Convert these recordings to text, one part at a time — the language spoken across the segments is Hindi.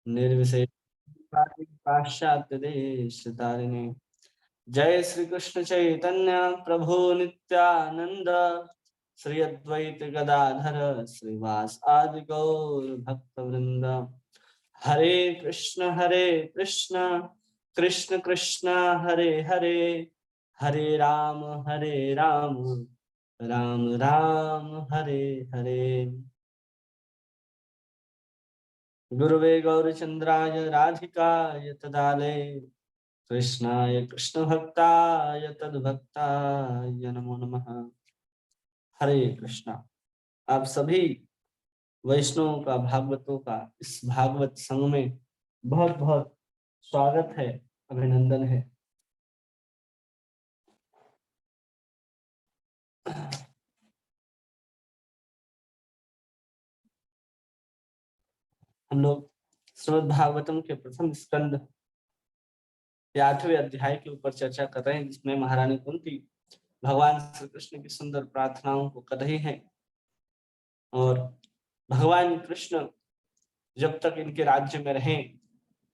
निर्विशेष पाश्चात्य देश तारिणे। जय श्री कृष्ण चैतन्य प्रभु नित्यानंद, श्री अद्वैत गदाधर श्रीवास आदि गौर भक्त वृंद। हरे कृष्ण कृष्ण कृष्ण हरे हरे, हरे राम राम राम हरे हरे। गुरुवे गौरचंद्राय राधिकाय तदालय, कृष्णाय कृष्ण भक्ताय तद्भक्ताय नमो नमः। हरे कृष्णा। आप सभी वैष्णवों का, भागवतों का इस भागवत संघ में बहुत बहुत स्वागत है, अभिनंदन है। हम लोग श्रीमद् भागवतम के प्रथम स्कंद 8वें अध्याय के ऊपर चर्चा कर रहे हैं, जिसमें महारानी कुंती भगवान श्री कृष्ण की सुंदर प्रार्थनाओं को कर रही हैं। और भगवान कृष्ण जब तक इनके राज्य में रहें,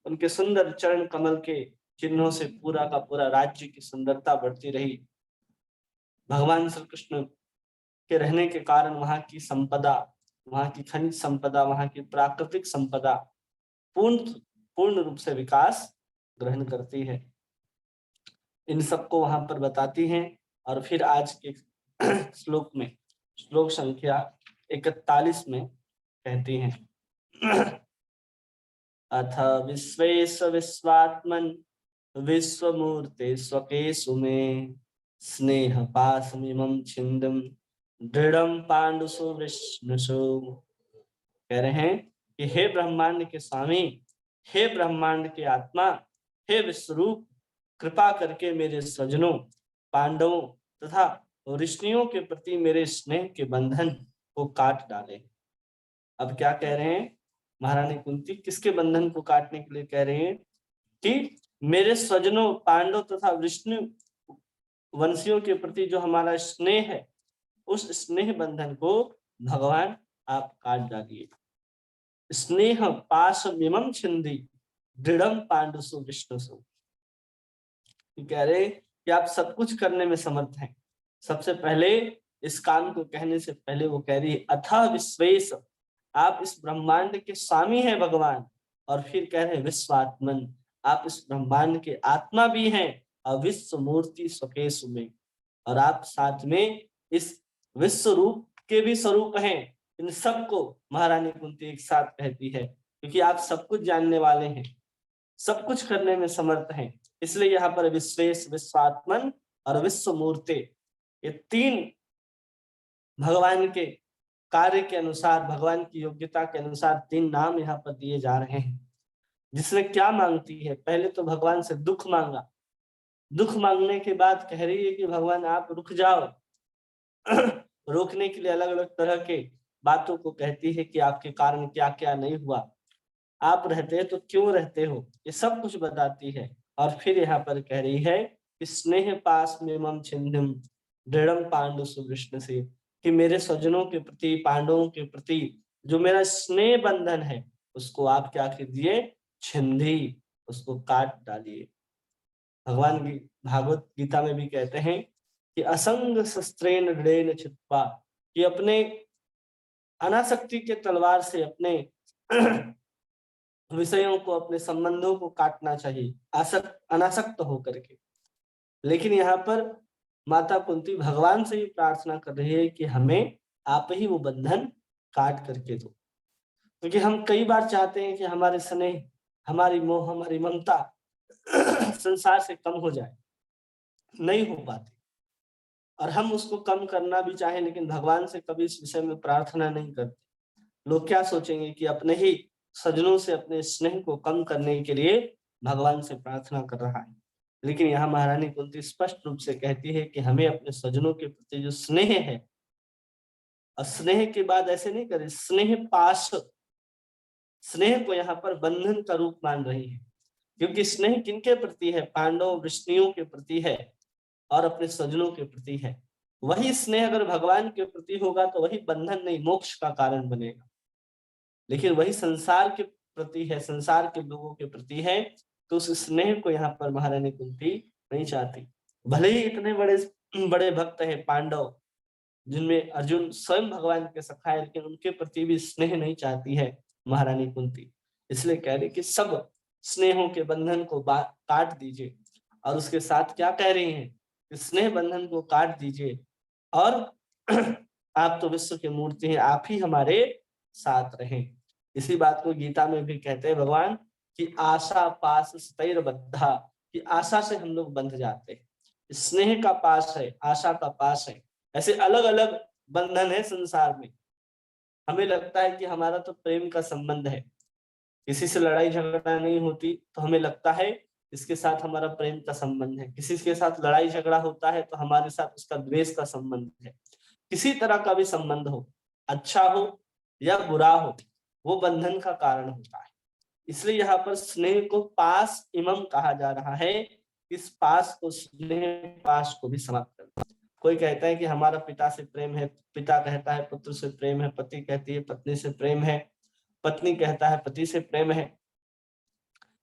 उनके सुंदर चरण कमल के चिन्हों से पूरा का पूरा राज्य की सुंदरता बढ़ती रही। भगवान श्री कृष्ण के रहने के कारण वहां की संपदा, वहां की खनिज संपदा, वहां की प्राकृतिक संपदा पूर्ण रूप से विकास ग्रहण करती है। इन सबको वहां पर बताती हैं। और फिर आज के श्लोक में, श्लोक संख्या 41 में कहती हैं, अथ विश्वेश विश्वात्मन विश्वमूर्ते स्वकेशु में स्नेह पाशमिमं छिन्दं दृढ़ं पाण्डुषु विष्णुषु। कह रहे हैं कि हे ब्रह्मांड के स्वामी, हे ब्रह्मांड के आत्मा, हे विश्वरूप, कृपा करके मेरे स्वजनों, पांडवों तथा ऋषियों के प्रति मेरे स्नेह के बंधन को काट डाले। अब क्या कह रहे हैं महारानी कुंती, किसके बंधन को काटने के लिए कह रहे हैं? कि मेरे स्वजनों, पांडव तथा विष्णु वंशियों के प्रति जो हमारा स्नेह है, उस स्नेह बंधन को भगवान आप काट डालिए। स्नेह पाशमिमं छिन्दी दृढ़ं पाण्डुषु विष्णुषु। कह रहे कि आप सब कुछ करने में समर्थ हैं। सबसे पहले इस काम को कहने से पहले वो कह रही है अथा विश्वेश, आप इस ब्रह्मांड के स्वामी हैं भगवान। और फिर कह रहे विश्वात्मन, आप इस ब्रह्मांड के आत्मा भी हैं, और विश्व मूर्ति स्वकेशु में, और आप साथ में इस विश्व रूप के भी स्वरूप हैं। इन सबको महारानी कुंती एक साथ कहती है, क्योंकि आप सब कुछ जानने वाले हैं, सब कुछ करने में समर्थ हैं। इसलिए यहाँ पर विश्वेश, विश्वात्मन और विश्व मूर्ति, ये तीन भगवान के कार्य के अनुसार, भगवान की योग्यता के अनुसार तीन नाम यहाँ पर दिए जा रहे हैं। जिसने क्या मांगती है, पहले तो भगवान से दुख मांगा, दुख मांगने के बाद कह रही है कि भगवान आप रुक जाओ। रोकने के लिए अलग अलग तरह के बातों को कहती है कि आपके कारण क्या क्या नहीं हुआ, आप रहते हैं तो क्यों रहते हो, ये सब कुछ बताती है। और फिर यहाँ पर कह रही है कि स्नेह पास में मम छिन्नम दृढ़म पांडु सुवृष्ण से, कि मेरे स्वजनों के प्रति, पांडवों के प्रति जो मेरा स्नेह बंधन है, उसको आप क्या कीजिए, छिंदी, उसको काट डालिए। भगवान की भागवत गीता में भी कहते हैं कि असंग शस्त्रेण दृढ़ेन छित्त्वा, कि अपने अनासक्ति के तलवार से अपने विषयों को, अपने संबंधों को काटना चाहिए, अनासक्त होकर के। लेकिन यहाँ पर माता कुंती भगवान से ही प्रार्थना कर रही है कि हमें आप ही वो बंधन काट करके दो। क्योंकि हम कई बार चाहते हैं कि हमारे स्नेह, हमारी मोह, हमारी ममता संसार से कम हो जाए, नहीं हो पाती। और हम उसको कम करना भी चाहें, लेकिन भगवान से कभी इस विषय में प्रार्थना नहीं करते। लोग क्या सोचेंगे कि अपने ही सजनों से अपने स्नेह को कम करने के लिए भगवान से प्रार्थना कर रहा है। लेकिन यहाँ महारानी कुंती स्पष्ट रूप से कहती है कि हमें अपने सजनों के प्रति जो स्नेह है, और स्नेह के बाद ऐसे नहीं करे, स्नेह पाश, स्नेह को यहाँ पर बंधन का रूप मान रही है। क्योंकि स्नेह किनके प्रति है, पांडव वृष्णियों के प्रति है और अपने स्वजनों के प्रति है। वही स्नेह अगर भगवान के प्रति होगा तो वही बंधन नहीं, मोक्ष का कारण बनेगा। लेकिन वही संसार के प्रति है, संसार के लोगों के प्रति है, तो उस स्नेह को यहाँ पर महारानी कुंती नहीं चाहती। भले ही इतने बड़े बड़े भक्त है पांडव, जिनमें अर्जुन स्वयं भगवान के सखा है, लेकिन उनके प्रति भी स्नेह नहीं चाहती है महारानी कुंती। इसलिए कह रही कि सब स्नेहों के बंधन को काट दीजिए। और उसके साथ क्या कह रही हैं कि स्नेह बंधन को काट दीजिए और आप तो विश्व की मूर्ति हैं, आप ही हमारे साथ रहें। इसी बात को गीता में भी कहते हैं भगवान कि आशा पास सतैर बद्धा, कि आशा से हम लोग बंध जाते हैं, स्नेह का पास है, आशा का पास है। ऐसे अलग अलग बंधन है संसार में। हमें लगता है कि हमारा तो प्रेम का संबंध है, किसी से लड़ाई झगड़ा नहीं होती तो हमें लगता है इसके साथ हमारा प्रेम का संबंध है, किसी के साथ लड़ाई झगड़ा होता है तो हमारे साथ उसका द्वेष का संबंध है। किसी तरह का भी संबंध हो, अच्छा हो या बुरा हो, वो बंधन का कारण होता है। इसलिए यहाँ पर स्नेह को पास इमम कहा जा रहा है। इस पास को, स्नेह पास को भी समाप्त करना। कोई कहता है कि हमारा पिता से प्रेम है, पिता कहता है पुत्र से प्रेम है, पति कहती है पत्नी से प्रेम है, पत्नी कहता है पति से प्रेम है।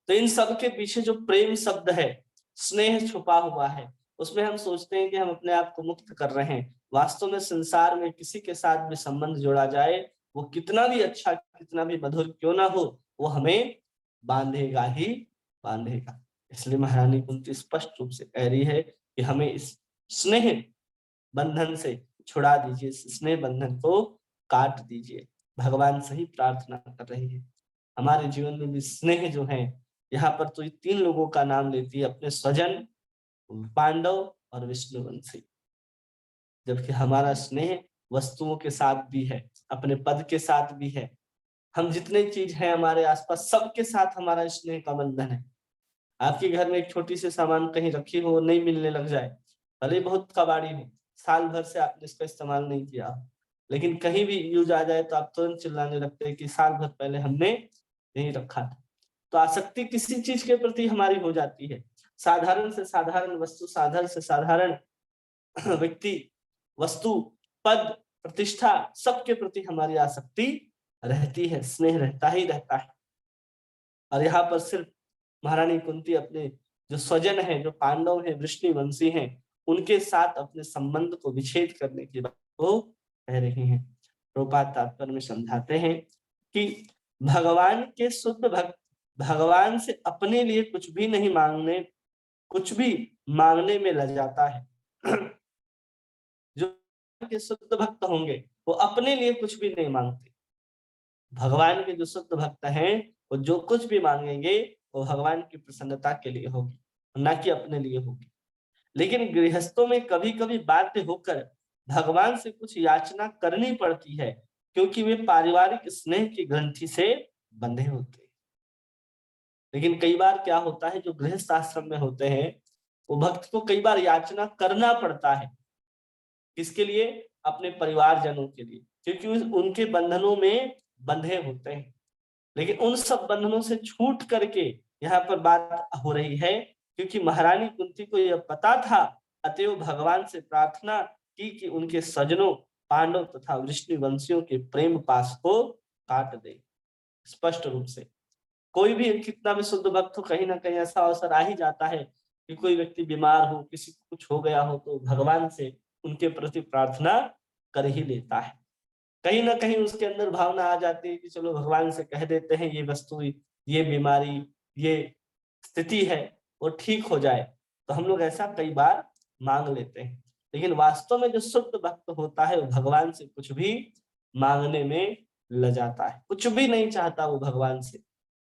तो इन सब के पीछे जो प्रेम शब्द है, स्नेह छुपा हुआ है, उसमें हम सोचते हैं कि हम अपने आप को मुक्त कर रहे हैं। वास्तव में संसार में किसी के साथ भी संबंध जोड़ा जाए, वो कितना भी अच्छा, कितना भी मधुर क्यों ना हो, वो हमें बांधेगा ही बांधेगा। इसलिए महारानी कुंती स्पष्ट रूप से कह रही है कि हमें इस स्नेह बंधन से छुड़ा दीजिए, स्नेह बंधन को काट दीजिए। भगवान से ही प्रार्थना कर रही है। हमारे जीवन में भी स्नेह जो है, यहाँ पर तो 3 लोगों का नाम लेती है, अपने स्वजन, पांडव और विष्णुवंशी। जबकि हमारा स्नेह वस्तुओं के साथ भी है, अपने पद के साथ भी है। हम जितने चीज हैं हमारे आसपास, सबके साथ हमारा स्नेह का बंधन है। आपके घर में एक छोटी सी सामान कहीं रखी हो, नहीं मिलने लग जाए, भले बहुत कबाड़ी हो, साल भर से आपने इसका इस्तेमाल नहीं किया, लेकिन कहीं भी यूज आ जाए तो आप तुरंत चिल्लाने लगते हैं कि साल भर पहले हमने यही रखा था। तो आसक्ति किसी चीज के प्रति हमारी हो जाती है। साधारण से साधारण वस्तु, साधारण से साधारण व्यक्ति, वस्तु, पद, प्रतिष्ठा, सबके प्रति हमारी आसक्ति रहती है, स्नेह रहता ही रहता है। और यहाँ पर सिर्फ महारानी कुंती अपने जो स्वजन है, जो पांडव है, वृष्णिवंशी हैं, उनके साथ अपने संबंध को विच्छेद करने की बात को कह रही हैं। प्रभुपाद तात्पर्य में समझाते हैं कि भगवान के शुद्ध भक्त भगवान से अपने लिए कुछ भी नहीं मांगने, कुछ भी मांगने में लग जाता है। जो के शुद्ध भक्त होंगे वो अपने लिए कुछ भी नहीं मांगते। भगवान के जो शुद्ध भक्त हैं वो जो कुछ भी मांगेंगे वो भगवान की प्रसन्नता के लिए होगी, ना कि अपने लिए होगी। लेकिन गृहस्थों में कभी कभी बाध्य होकर भगवान से कुछ याचना करनी पड़ती है, क्योंकि वे पारिवारिक स्नेह की ग्रंथि से बंधे होते हैं। लेकिन कई बार क्या होता है, जो गृहस्थ आश्रम में होते हैं वो भक्त को कई बार याचना करना पड़ता है। किसके लिए? अपने परिवारजनों के लिए, क्योंकि उनके बंधनों में बंधे होते हैं। लेकिन उन सब बंधनों से छूट करके यहाँ पर बात हो रही है, क्योंकि महारानी कुंती को यह पता था, अतएव भगवान से प्रार्थना की कि उनके सजनों पांडव तथा वृष्णिवंशियों के प्रेम पास को काट दे। स्पष्ट रूप से कोई भी कितना भी शुद्ध भक्त हो, कहीं ना कहीं ऐसा अवसर आ ही जाता है कि कोई व्यक्ति बीमार हो, किसी को कुछ हो गया हो, तो भगवान से उनके प्रति प्रार्थना कर ही लेता है। कहीं ना कहीं उसके अंदर भावना आ जाती है कि चलो भगवान से कह देते हैं ये वस्तु, ये बीमारी, ये स्थिति है वो ठीक हो जाए। तो हम लोग ऐसा कई बार मांग लेते हैं, लेकिन वास्तव में जो शुद्ध भक्त होता है वो भगवान से कुछ भी मांगने में ल जाता है, कुछ भी नहीं चाहता वो भगवान से।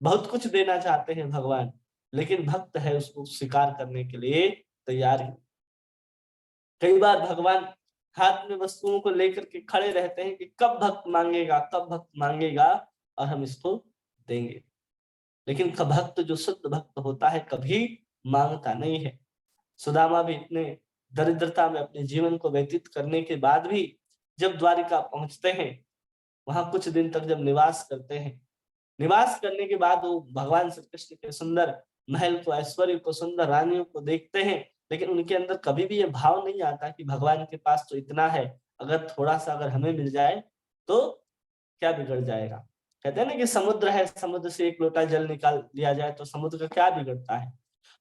बहुत कुछ देना चाहते हैं भगवान, लेकिन भक्त है उसको स्वीकार करने के लिए तैयार है। कई बार भगवान हाथ में वस्तुओं को लेकर के खड़े रहते हैं कि कब भक्त मांगेगा, कब भक्त मांगेगा और हम इसको देंगे। लेकिन भक्त जो शुद्ध भक्त होता है कभी मांगता नहीं है। सुदामा भी इतने दरिद्रता में अपने जीवन को व्यतीत करने के बाद भी जब द्वारिका पहुंचते हैं, वहां कुछ दिन तक जब निवास करते हैं, निवास करने के बाद वो भगवान श्री कृष्ण के सुंदर महल को, ऐश्वर्य को, सुंदर रानियों को देखते हैं, लेकिन उनके अंदर कभी भी ये भाव नहीं आता कि भगवान के पास तो इतना है, अगर थोड़ा सा अगर हमें मिल जाए तो क्या बिगड़ जाएगा। कहते हैं ना कि समुद्र है, समुद्र से एक लोटा जल निकाल लिया जाए तो समुद्र का क्या बिगड़ता है।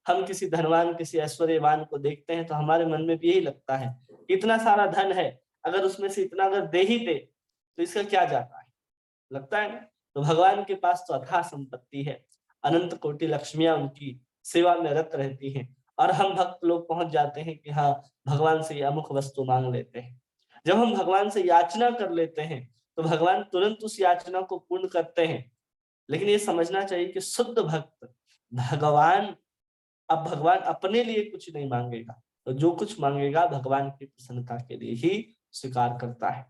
हम किसी धनवान, किसी ऐश्वर्यवान को देखते हैं तो हमारे मन में भी यही लगता है, इतना सारा धन है, अगर उसमें से इतना अगर दे ही दे तो इसका क्या जाता है, लगता है ना। तो भगवान के पास तो अथाह संपत्ति है, अनंत कोटि लक्ष्मियां उनकी सेवा में रत रहती हैं, और हम भक्त लोग पहुंच जाते हैं कि हाँ भगवान से ये अमुक वस्तु मांग लेते हैं। जब हम भगवान से याचना कर लेते हैं तो भगवान तुरंत उस याचना को पूर्ण करते हैं। लेकिन ये समझना चाहिए कि शुद्ध भक्त भगवान, अब भगवान अपने लिए कुछ नहीं मांगेगा, तो जो कुछ मांगेगा भगवान की प्रसन्नता के लिए ही स्वीकार करता है।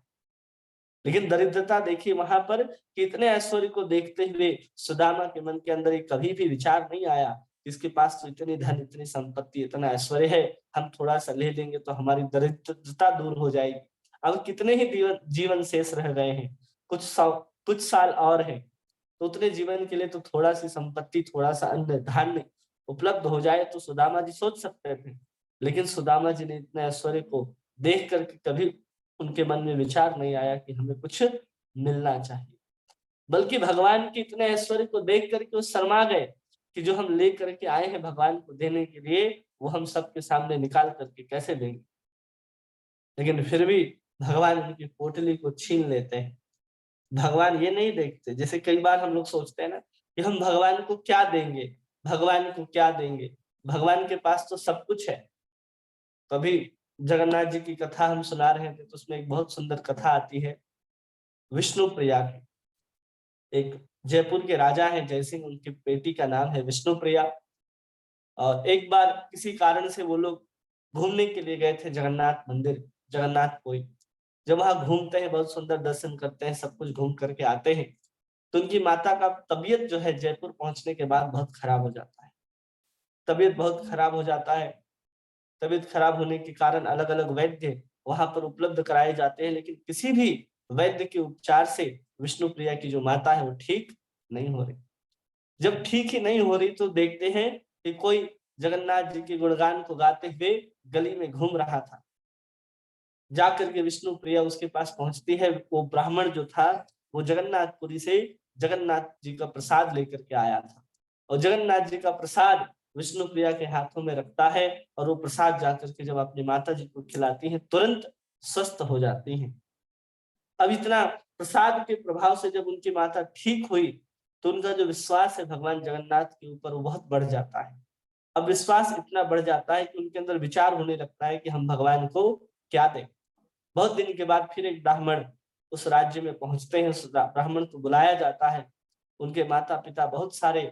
लेकिन दरिद्रता देखिए वहां पर कि इतने ऐश्वर्य को देखते हुए सुदामा के मन के अंदर कभी भी विचार नहीं आया, इसके पास तो इतनी धन, इतनी संपत्ति, इतना ऐश्वर्य है, हम थोड़ा सा ले लेंगे तो हमारी दरिद्रता दूर हो जाएगी। अब कितने ही जीवन शेष रह गए हैं, कुछ साल और हैं, तो उतने जीवन के लिए तो थोड़ा सी संपत्ति, थोड़ा सा अन्न धान्य उपलब्ध हो जाए तो सुदामा जी सोच सकते थे। लेकिन सुदामा जी ने इतने ऐश्वर्य को देख करके कभी उनके मन में विचार नहीं आया कि हमें कुछ मिलना चाहिए, बल्कि भगवान के इतने ऐश्वर्य को देख करके वो शर्मा गए कि जो हम ले करके आए हैं भगवान को देने के लिए, वो हम सबके सामने निकाल करके कैसे देंगे। लेकिन फिर भी भगवान उनकी पोटली को छीन लेते हैं। भगवान ये नहीं देखते, जैसे कई बार हम लोग सोचते हैं ना कि हम भगवान को क्या देंगे, भगवान को क्या देंगे, भगवान के पास तो सब कुछ है। कभी जगन्नाथ जी की कथा हम सुना रहे थे तो उसमें एक बहुत सुंदर कथा आती है विष्णु प्रिया की। एक जयपुर के राजा हैं जयसिंह, उनकी बेटी का नाम है विष्णु प्रिया। और एक बार किसी कारण से वो लोग घूमने के लिए गए थे जगन्नाथ मंदिर, जगन्नाथपुरी। जब वहां घूमते हैं, बहुत सुंदर दर्शन करते हैं, सब कुछ घूम करके आते हैं, तो उनकी माता का तबीयत जो है जयपुर पहुंचने के बाद बहुत खराब हो जाता है। तबीयत बहुत खराब हो जाता है। तबीयत खराब होने के कारण अलग अलग वैद्य वहां पर उपलब्ध कराए जाते हैं, लेकिन किसी भी वैद्य के उपचार से विष्णु प्रिया की जो माता है वो ठीक नहीं हो रही। जब ठीक ही नहीं हो रही तो देखते हैं कि कोई जगन्नाथ जी के गुणगान को गाते हुए गली में घूम रहा था। जाकर के विष्णु प्रिया उसके पास पहुंचती है। वो ब्राह्मण जो था वो जगन्नाथपुरी से जगन्नाथ जी का प्रसाद लेकर के आया था, और जगन्नाथ जी का प्रसाद विष्णु प्रिया के हाथों में रखता है, और वो प्रसाद जाकर के जब अपनी माता जी को खिलाती हैं तुरंत स्वस्थ हो जाती हैं। अब इतना प्रसाद के प्रभाव से जब उनकी माता ठीक हुई तो उनका जो विश्वास है भगवान जगन्नाथ के ऊपर वो बहुत बढ़ जाता है। अब विश्वास इतना बढ़ जाता है कि उनके अंदर विचार होने लगता है कि हम भगवान को क्या दें। बहुत दिन के बाद फिर एक ब्राह्मण उस राज्य में पहुंचते हैं, उस ब्राह्मण को बुलाया जाता है। उनके माता पिता बहुत सारे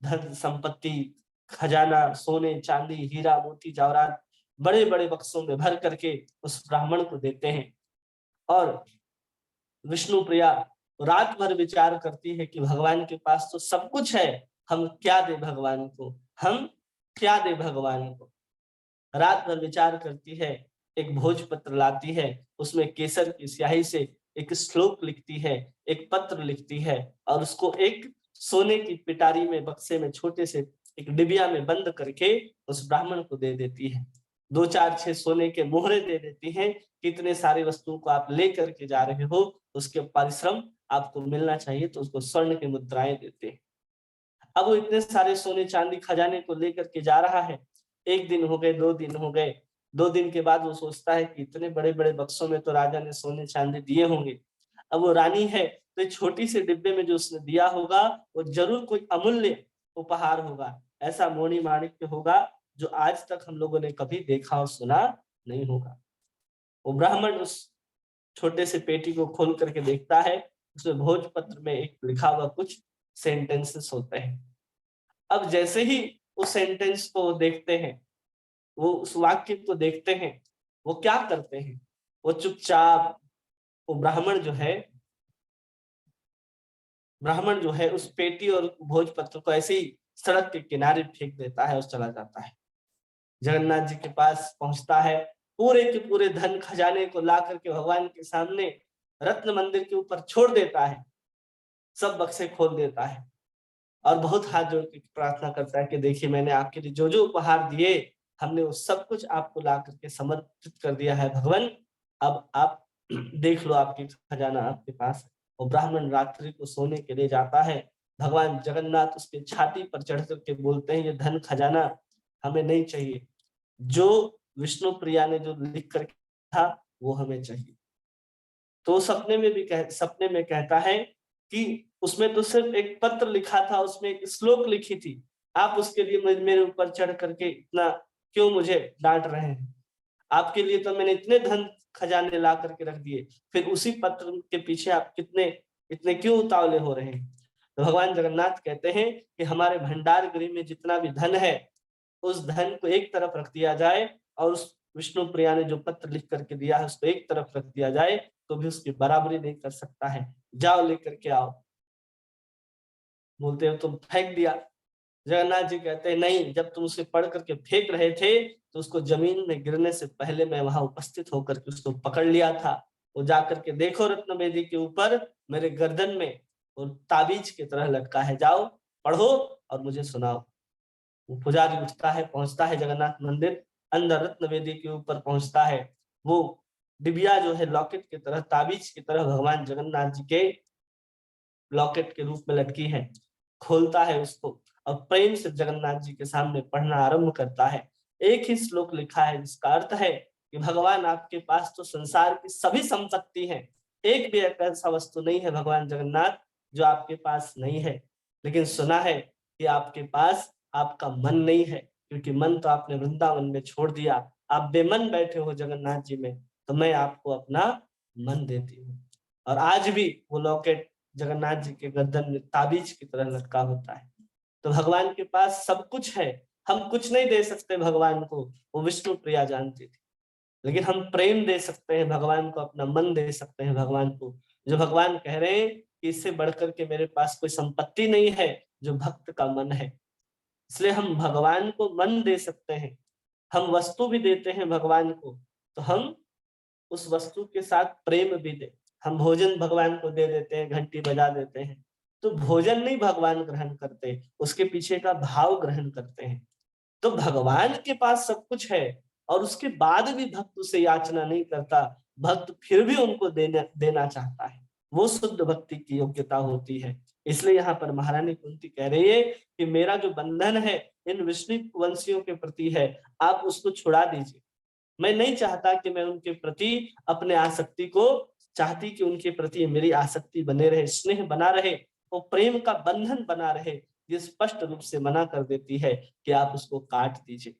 धन संपत्ति, खजाना, सोने चांदी, हीरा मोती जवाहरात बड़े बड़े बक्सों में भर करके उस ब्राह्मण को देते हैं। और विष्णु प्रिया रात भर विचार करती है कि भगवान के पास तो सब कुछ है, हम क्या दे भगवान को, हम क्या दे भगवान को। रात भर विचार करती है, एक भोजपत्र लाती है, उसमें केसर की स्याही से एक श्लोक लिखती है, एक पत्र लिखती है, और उसको एक सोने की पिटारी में, बक्से में, छोटे से एक डिबिया में बंद करके उस ब्राह्मण को दे देती है। 2 4 6 सोने के मोहरे दे देती है, कितने सारे वस्तुओं को आप ले करके जा रहे हो, उसके परिश्रम आपको मिलना चाहिए, तो उसको स्वर्ण की मुद्राएं देते हैं। अब वो इतने सारे सोने चांदी खजाने को लेकर के जा रहा है। 1 दिन हो गए, 2 दिन हो गए। 2 दिन के बाद वो सोचता है कि इतने बड़े बड़े बक्सों में तो राजा ने सोने चांदी दिए होंगे। अब वो रानी है तो एक छोटी सी डिब्बे में जो उसने दिया होगा वो जरूर कोई अमूल्य उपहार होगा, ऐसा मोनी माणिक्य होगा जो आज तक हम लोगों ने कभी देखा और सुना नहीं होगा। वो ब्राह्मण उस छोटे से पेटी को खोल करके देखता है, उसमें भोजपत्र में एक लिखा हुआ कुछ सेंटेंसेस होते हैं। अब जैसे ही उस सेंटेंस को देखते हैं, वो उस वाक्य को देखते हैं, वो क्या करते हैं, वो चुपचाप, वो ब्राह्मण जो है उस पेटी और भोजपत्र को ऐसे ही सड़क के किनारे फेंक देता है और चला जाता है। जगन्नाथ जी के पास पहुंचता है, पूरे के पूरे धन खजाने को ला करके भगवान के सामने रत्न मंदिर के ऊपर छोड़ देता है, सब बक्से खोल देता है, और बहुत हाथ जोड़ के प्रार्थना करता है कि देखिए मैंने आपके लिए जो जो उपहार दिए, हमने वो सब कुछ आपको ला करके समर्पित कर दिया है भगवान। अब आप देख लो, आपकी खजाना आपके पास है। वो ब्राह्मण रात्रि को सोने के लिए जाता है। भगवान जगन्नाथ उसके छाती पर चढ़ करके बोलते हैं, ये धन खजाना हमें नहीं चाहिए, जो विष्णु प्रिया ने जो लिख कर था वो हमें चाहिए। तो सपने में कहता है कि उसमें तो सिर्फ एक पत्र लिखा था, उसमें एक श्लोक लिखी थी, आप उसके लिए मेरे ऊपर चढ़ करके इतना क्यों मुझे डांट रहे हैं? आपके लिए तो मैंने इतने धन खजाने ला करके रख दिए, फिर उसी पत्र के पीछे आप कितने इतने क्यों उतावले हो रहे हैं? तो भगवान जगन्नाथ कहते हैं कि हमारे भंडार गृह में जितना भी धन है, उस धन को एक तरफ रख दिया जाए और उस विष्णु प्रिया ने जो पत्र लिख करके दिया है उसको एक तरफ रख दिया जाए, तो भी उसकी बराबरी नहीं कर सकता है। जाओ लेकर के आओ। बोलते हो तुम फेंक दिया। जगन्नाथ जी कहते हैं नहीं, जब तुम उसे पढ़ करके फेंक रहे थे तो उसको जमीन में गिरने से पहले मैं वहां उपस्थित होकर के उसको पकड़ लिया था। वो जाकर के देखो रत्न वेदी के ऊपर मेरे गर्दन में वो ताबीज की तरह लटका है, जाओ पढ़ो और मुझे सुनाओ। वो पुजारी उठता है, पहुंचता है जगन्नाथ मंदिर, अंदर रत्न वेदी के ऊपर पहुंचता है। वो डिबिया जो है लॉकेट की तरह, ताबीज की तरह भगवान जगन्नाथ जी के लॉकेट के रूप में लटकी है। खोलता है उसको और प्रेम से जगन्नाथ जी के सामने पढ़ना आरंभ करता है। एक ही श्लोक लिखा है जिसका अर्थ है कि भगवान आपके पास तो संसार की सभी संपत्ति है, एक भी एक ऐसा वस्तु नहीं है भगवान जगन्नाथ जो आपके पास नहीं है, लेकिन सुना है कि आपके पास आपका मन नहीं है, क्योंकि मन तो आपने वृंदावन में छोड़ दिया। आप बेमन बैठे हो जगन्नाथ जी में, तो मैं आपको अपना मन देती हूँ। और आज भी वो लॉकेट जगन्नाथ जी के गर्दन में ताबीज की तरह लटका होता है। तो भगवान के पास सब कुछ है, हम कुछ नहीं दे सकते भगवान को, वो विष्णु प्रिया जानती थी, लेकिन हम प्रेम दे सकते हैं भगवान को, अपना मन दे सकते हैं भगवान को। जो भगवान कह रहे हैं कि इससे बढ़कर के मेरे पास कोई संपत्ति नहीं है जो भक्त का मन है, इसलिए हम भगवान को मन दे सकते हैं। हम वस्तु भी देते हैं भगवान को, तो हम उस वस्तु के साथ प्रेम भी दे। हम भोजन भगवान को दे देते हैं, घंटी बजा देते हैं, तो भोजन नहीं भगवान ग्रहण करते, उसके पीछे का भाव ग्रहण करते हैं। तो भगवान के पास सब कुछ है और उसके बाद भी भक्त उसे याचना नहीं करता, भक्त फिर भी उनको देना चाहता है, वो शुद्ध भक्ति की योग्यता होती है। इसलिए यहाँ पर महारानी कुंती कह रही है कि मेरा जो बंधन है इन विष्णु वंशियों के प्रति है, आप उसको छुड़ा दीजिए। मैं नहीं चाहता कि मैं उनके प्रति अपने आसक्ति को, चाहती कि उनके प्रति मेरी आसक्ति बने रहे, स्नेह बना रहे, वो प्रेम का बंधन बना रहे। ये स्पष्ट रूप से मना कर देती है कि आप उसको काट दीजिए,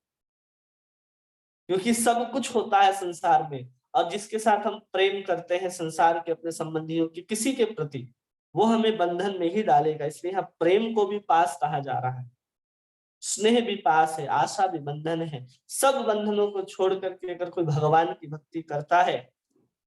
क्योंकि सब कुछ होता है संसार में, और जिसके साथ हम प्रेम करते हैं संसार के अपने संबंधियों के किसी के प्रति, वो हमें बंधन में ही डालेगा। इसलिए यहाँ प्रेम को भी पास कहा जा रहा है, स्नेह भी पास है, आशा भी बंधन है। सब बंधनों को छोड़ करके अगर कोई भगवान की भक्ति करता है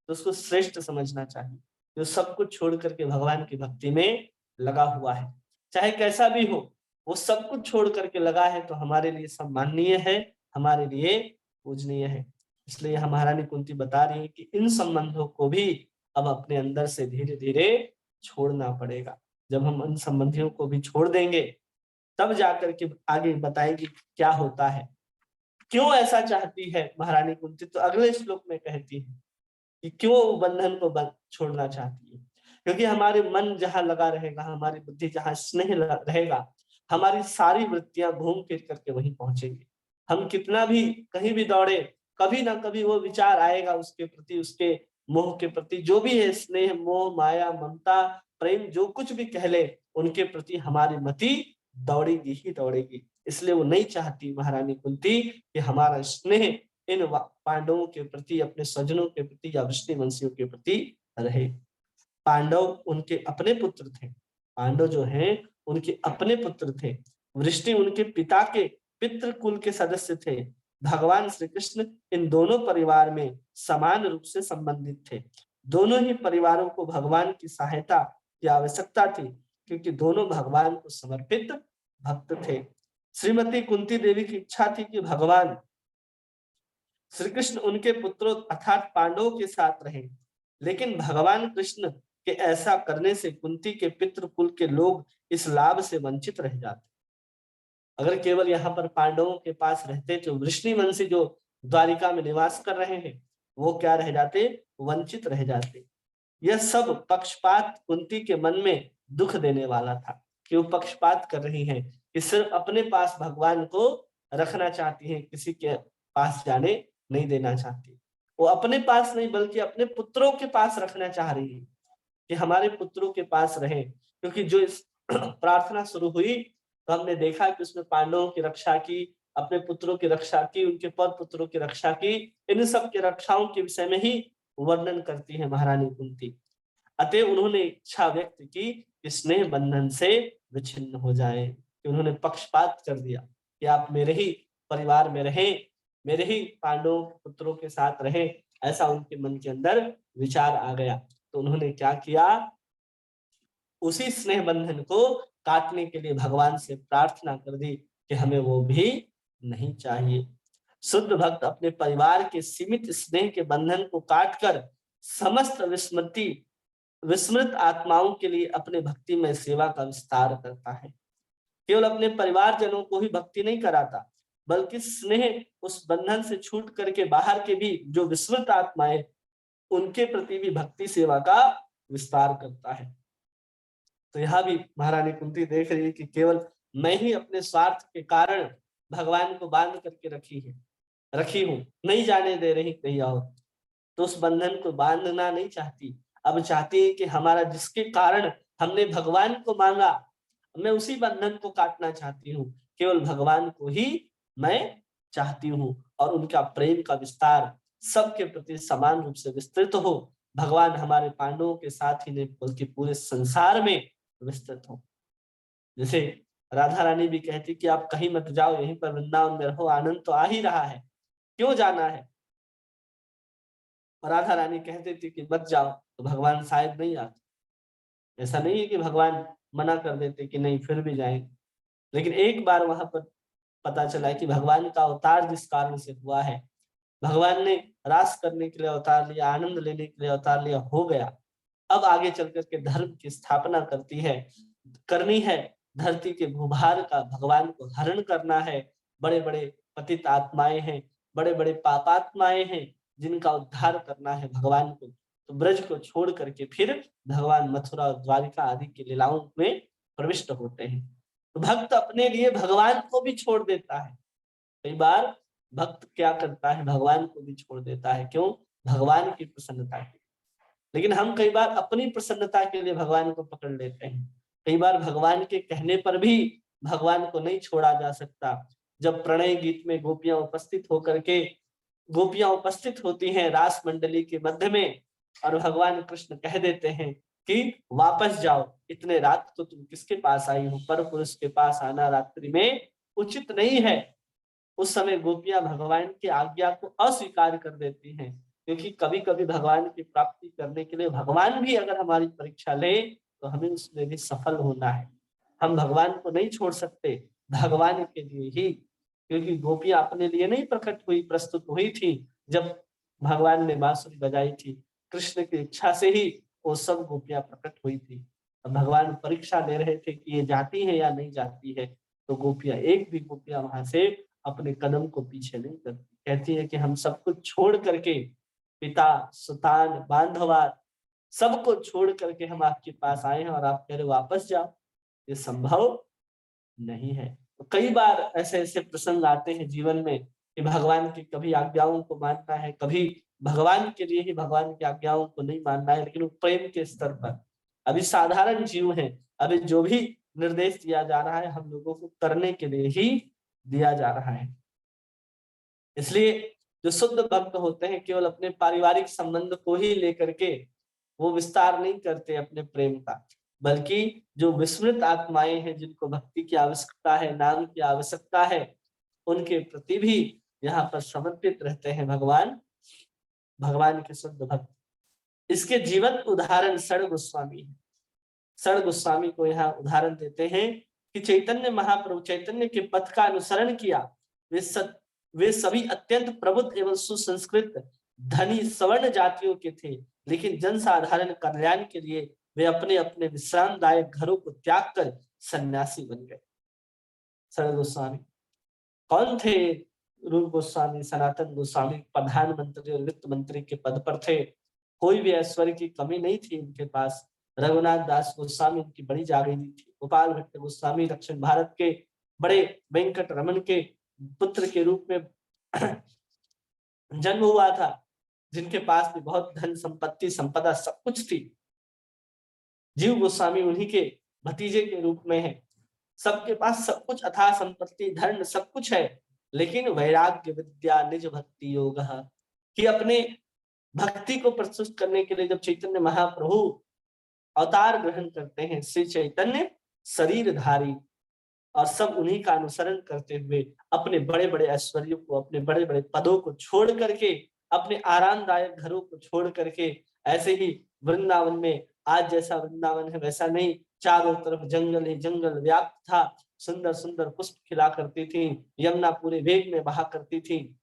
तो उसको श्रेष्ठ समझना चाहिए, जो सब कुछ छोड़ करके भगवान की भक्ति में लगा हुआ है, चाहे कैसा भी हो, वो सब कुछ छोड़ करके लगा है, तो हमारे लिए सम्माननीय है, हमारे लिए पूजनीय है। इसलिए हम महारानी कुंती बता रही है कि इन संबंधों को भी अब अपने अंदर से धीरे धीरे छोड़ना पड़ेगा। जब हम इन संबंधियों को भी छोड़ देंगे तब जाकर के आगे बताएगी क्या होता है, क्यों ऐसा चाहती है महारानी कुंती। तो अगले श्लोक में कहती है कि क्यों वो बंधन को छोड़ना चाहती है, क्योंकि हमारे मन जहां लगा रहेगा, हमारी बुद्धि जहां स्नेह रहेगा, हमारी सारी वृत्तियां घूम फिर करके वहीं पहुंचेंगी। हम कितना भी कहीं भी दौड़े, कभी ना कभी वो विचार आएगा उसके प्रति, उसके मोह के प्रति, जो भी है स्नेह मोह माया ममता प्रेम जो कुछ भी कह ले, उनके प्रति हमारी मति दौड़ेगी ही दौड़ेगी। इसलिए वो नहीं चाहती महारानी कुंती कि हमारा स्नेह इन पांडवों के प्रति, अपने स्वजनों के प्रति या वृष्णिवंशियों के प्रति रहे। पांडव उनके अपने पुत्र थे, पांडव जो हैं उनके अपने पुत्र थे, वृष्णि उनके पिता के पितृ कुल के सदस्य थे। भगवान श्री कृष्ण इन दोनों परिवार में समान रूप से संबंधित थे। दोनों ही परिवारों को भगवान की सहायता की आवश्यकता थी, क्योंकि दोनों भगवान को समर्पित भक्त थे। श्रीमती कुंती देवी की इच्छा थी कि भगवान श्री कृष्ण उनके पुत्रों अर्थात पांडवों के साथ रहे, लेकिन भगवान कृष्ण के ऐसा करने से कुंती के पितृ कुल के लोग इस लाभ से वंचित रह जाते। अगर केवल यहाँ पर पांडवों के पास रहते तो वृष्णिवंशी जो द्वारिका में निवास कर रहे हैं वो क्या रह जाते, वंचित रह जाते। यह सब पक्षपात कुंती के मन में दुख देने वाला था कि वो पक्षपात कर रही हैं कि सिर्फ अपने पास भगवान को रखना चाहती हैं, किसी के पास जाने नहीं देना चाहती। वो अपने पास नहीं बल्कि अपने पुत्रों के पास रखना चाह रही है कि हमारे पुत्रों के पास रहे, क्योंकि जो इस प्रार्थना शुरू हुई तो हमने देखा कि उसमें पांडवों की रक्षा की, अपने पुत्रों की रक्षा की, उनके पर पुत्रों की रक्षा की, इन सब की रक्षाओं के विषय में ही वर्णन करती है महारानी कुंती। अतः उन्होंने इच्छा व्यक्त की कि स्नेह बंधन से विच्छिन्न हो जाए, कि उन्होंने पक्षपात कर दिया कि आप मेरे ही परिवार में रहें, मेरे ही पांडवों पुत्रों के साथ रहें, ऐसा उनके मन के अंदर विचार आ गया। तो उन्होंने क्या किया, उसी स्नेह बंधन को काटने के लिए भगवान से प्रार्थना कर दी कि हमें वो भी नहीं चाहिए। शुद्ध भक्त अपने परिवार के सीमित स्नेह के बंधन को काटकर समस्त विस्मृत आत्माओं के लिए अपने भक्ति में सेवा का विस्तार करता है। केवल अपने परिवारजनों को ही भक्ति नहीं कराता, बल्कि स्नेह उस बंधन से छूट करके बाहर के भी जो विस्मृत आत्माएं, उनके प्रति भी भक्ति सेवा का विस्तार करता है। तो यहाँ भी महारानी कुंती देख रही है कि केवल मैं ही अपने स्वार्थ के कारण भगवान को बांध करके रखी हूँ, नहीं जाने दे रही कहीं और। तो उस बंधन को बांधना नहीं चाहती, अब चाहती है कि हमारा जिसके कारण हमने भगवान को मांगा, मैं उसी बंधन को काटना चाहती हूँ, केवल भगवान को ही मैं चाहती हूँ और उनका प्रेम का विस्तार सबके प्रति समान रूप से विस्तृत हो। भगवान हमारे पांडवों के साथ ही नहीं बल्कि पूरे संसार में विस्तृत हो। जैसे राधा रानी भी कहती कि आप कहीं मत जाओ, यहीं पर वृंदावन में रहो, आनंद तो आ ही रहा है, क्यों जाना है। और राधा रानी कहती थी कि मत जाओ, तो भगवान शायद नहीं आते। ऐसा नहीं है कि भगवान मना कर देते कि नहीं फिर भी जाएंगे, लेकिन एक बार वहां पर पता चला कि भगवान का अवतार जिस कारण से हुआ है, भगवान ने रास करने के लिए अवतार लिया, आनंद लेने के लिए अवतार लिया, हो गया। अब आगे चल करके धर्म की स्थापना करनी है, धरती के भूभार का भगवान को हरण करना है। बड़े बड़े पतित आत्माएं हैं, बड़े बड़े पापात्माएं हैं, जिनका उद्धार करना है भगवान को। तो ब्रज को छोड़ करके फिर भगवान मथुरा और द्वारिका आदि की लीलाओं में प्रविष्ट होते हैं। तो भक्त अपने लिए भगवान को भी छोड़ देता है। कई बार भक्त क्या करता है, भगवान को भी छोड़ देता है। क्यों? भगवान की प्रसन्नता के। लेकिन हम कई बार अपनी प्रसन्नता के लिए भगवान को पकड़ लेते हैं। कई बार भगवान के कहने पर भी भगवान को नहीं छोड़ा जा सकता। जब प्रणय गीत में गोपियां उपस्थित होती हैं रास मंडली के मध्य में, और भगवान कृष्ण कह देते हैं कि वापस जाओ, इतने रात तो तुम किसके पास आई हो, पर पुरुष के पास आना रात्रि में उचित नहीं है। उस समय गोपियां भगवान की आज्ञा को अस्वीकार कर देती हैं, क्योंकि कभी कभी भगवान की प्राप्ति करने के लिए भगवान भी अगर हमारी परीक्षा ले तो हमें उसमें भी सफल होना है। हम भगवान को नहीं छोड़ सकते, भगवान के लिए ही, क्योंकि गोपियां अपने लिए नहीं प्रस्तुत हुई थी। जब भगवान ने बांसुरी बजाई थी, कृष्ण की इच्छा से ही वो सब गोपियां प्रकट हुई थी। भगवान परीक्षा ले रहे थे कि ये जाती है या नहीं जाती है। तो गोपियां, एक भी गोपियां वहां से अपने कदम को पीछे नहीं करती, कहती है कि हम सब कुछ छोड़ करके, पिता सुतान बांधवात सबको छोड़ करके हम आपके पास आए हैं और आप कह रहे वापस जाओ, ये संभव नहीं है। तो कई बार ऐसे ऐसे प्रसंग आते हैं जीवन में कि भगवान की कभी आज्ञाओं को मानना है, कभी भगवान के लिए ही भगवान की आज्ञाओं को नहीं मानना है, लेकिन वो प्रेम के स्तर पर अभी साधारण जीव है, अभी जो भी निर्देश दिया जा रहा है हम लोगों को करने के लिए ही दिया जा रहा है। इसलिए जो शुद्ध भक्त होते हैं केवल अपने पारिवारिक संबंध को ही लेकर के वो विस्तार नहीं करते अपने प्रेम का, बल्कि जो विस्मृत आत्माएं हैं, जिनको भक्ति की आवश्यकता है, नाम की आवश्यकता है, उनके प्रति भी यहाँ पर समर्पित रहते हैं भगवान के शुद्ध भक्त। इसके जीवंत उदाहरण सड़ गोस्वामी है। सड़ गोस्वामी को यहाँ उदाहरण देते हैं कि चैतन्य महाप्रभु चैतन्य के पथ का अनुसरण किया। वे सभी अत्यंत प्रबुद्ध एवं सुसंस्कृत धनी सवर्ण जातियों के थे, लेकिन जनसाधारण कल्याण के लिए वे अपने अपने विश्रामदायक घरों को त्याग कर सन्यासी बन गए। सड़ गोस्वामी कौन थे? रूप गोस्वामी, सनातन गोस्वामी प्रधानमंत्री और वित्त मंत्री के पद पर थे। कोई भी ऐश्वर्य की कमी नहीं थी इनके पास। रघुनाथ दास गोस्वामी इनकी बड़ी जागीरी थी। गोपाल भट्ट गोस्वामी दक्षिण भारत के बड़े वेंकट रमन के पुत्र के रूप में जन्म हुआ था, जिनके पास भी बहुत धन संपत्ति संपदा सब कुछ थी। जीव गोस्वामी उन्हीं के भतीजे के रूप में है। सबके पास सब कुछ, अथाह संपत्ति धन सब कुछ है, लेकिन वैराग्य विद्या निज भक्ति योग, कि अपने भक्ति को प्रस्तुत करने के लिए जब चैतन्य महाप्रभु अवतार ग्रहण करते हैं, श्री चैतन्य शरीरधारी, और सब उन्हीं का अनुसरण करते हुए अपने बड़े बड़े ऐश्वर्यों को, अपने बड़े बड़े पदों को छोड़ करके, अपने आरामदायक घरों को छोड़ करके, ऐसे ही वृंदावन में आज जैसा वृंदावन है वैसा नहीं, चारों तरफ जंगल ही जंगल व्याप्त था। सुंदर सुंदर पुष्प खिला करती थी, यमुना पूरे वेग में बहा करती थी,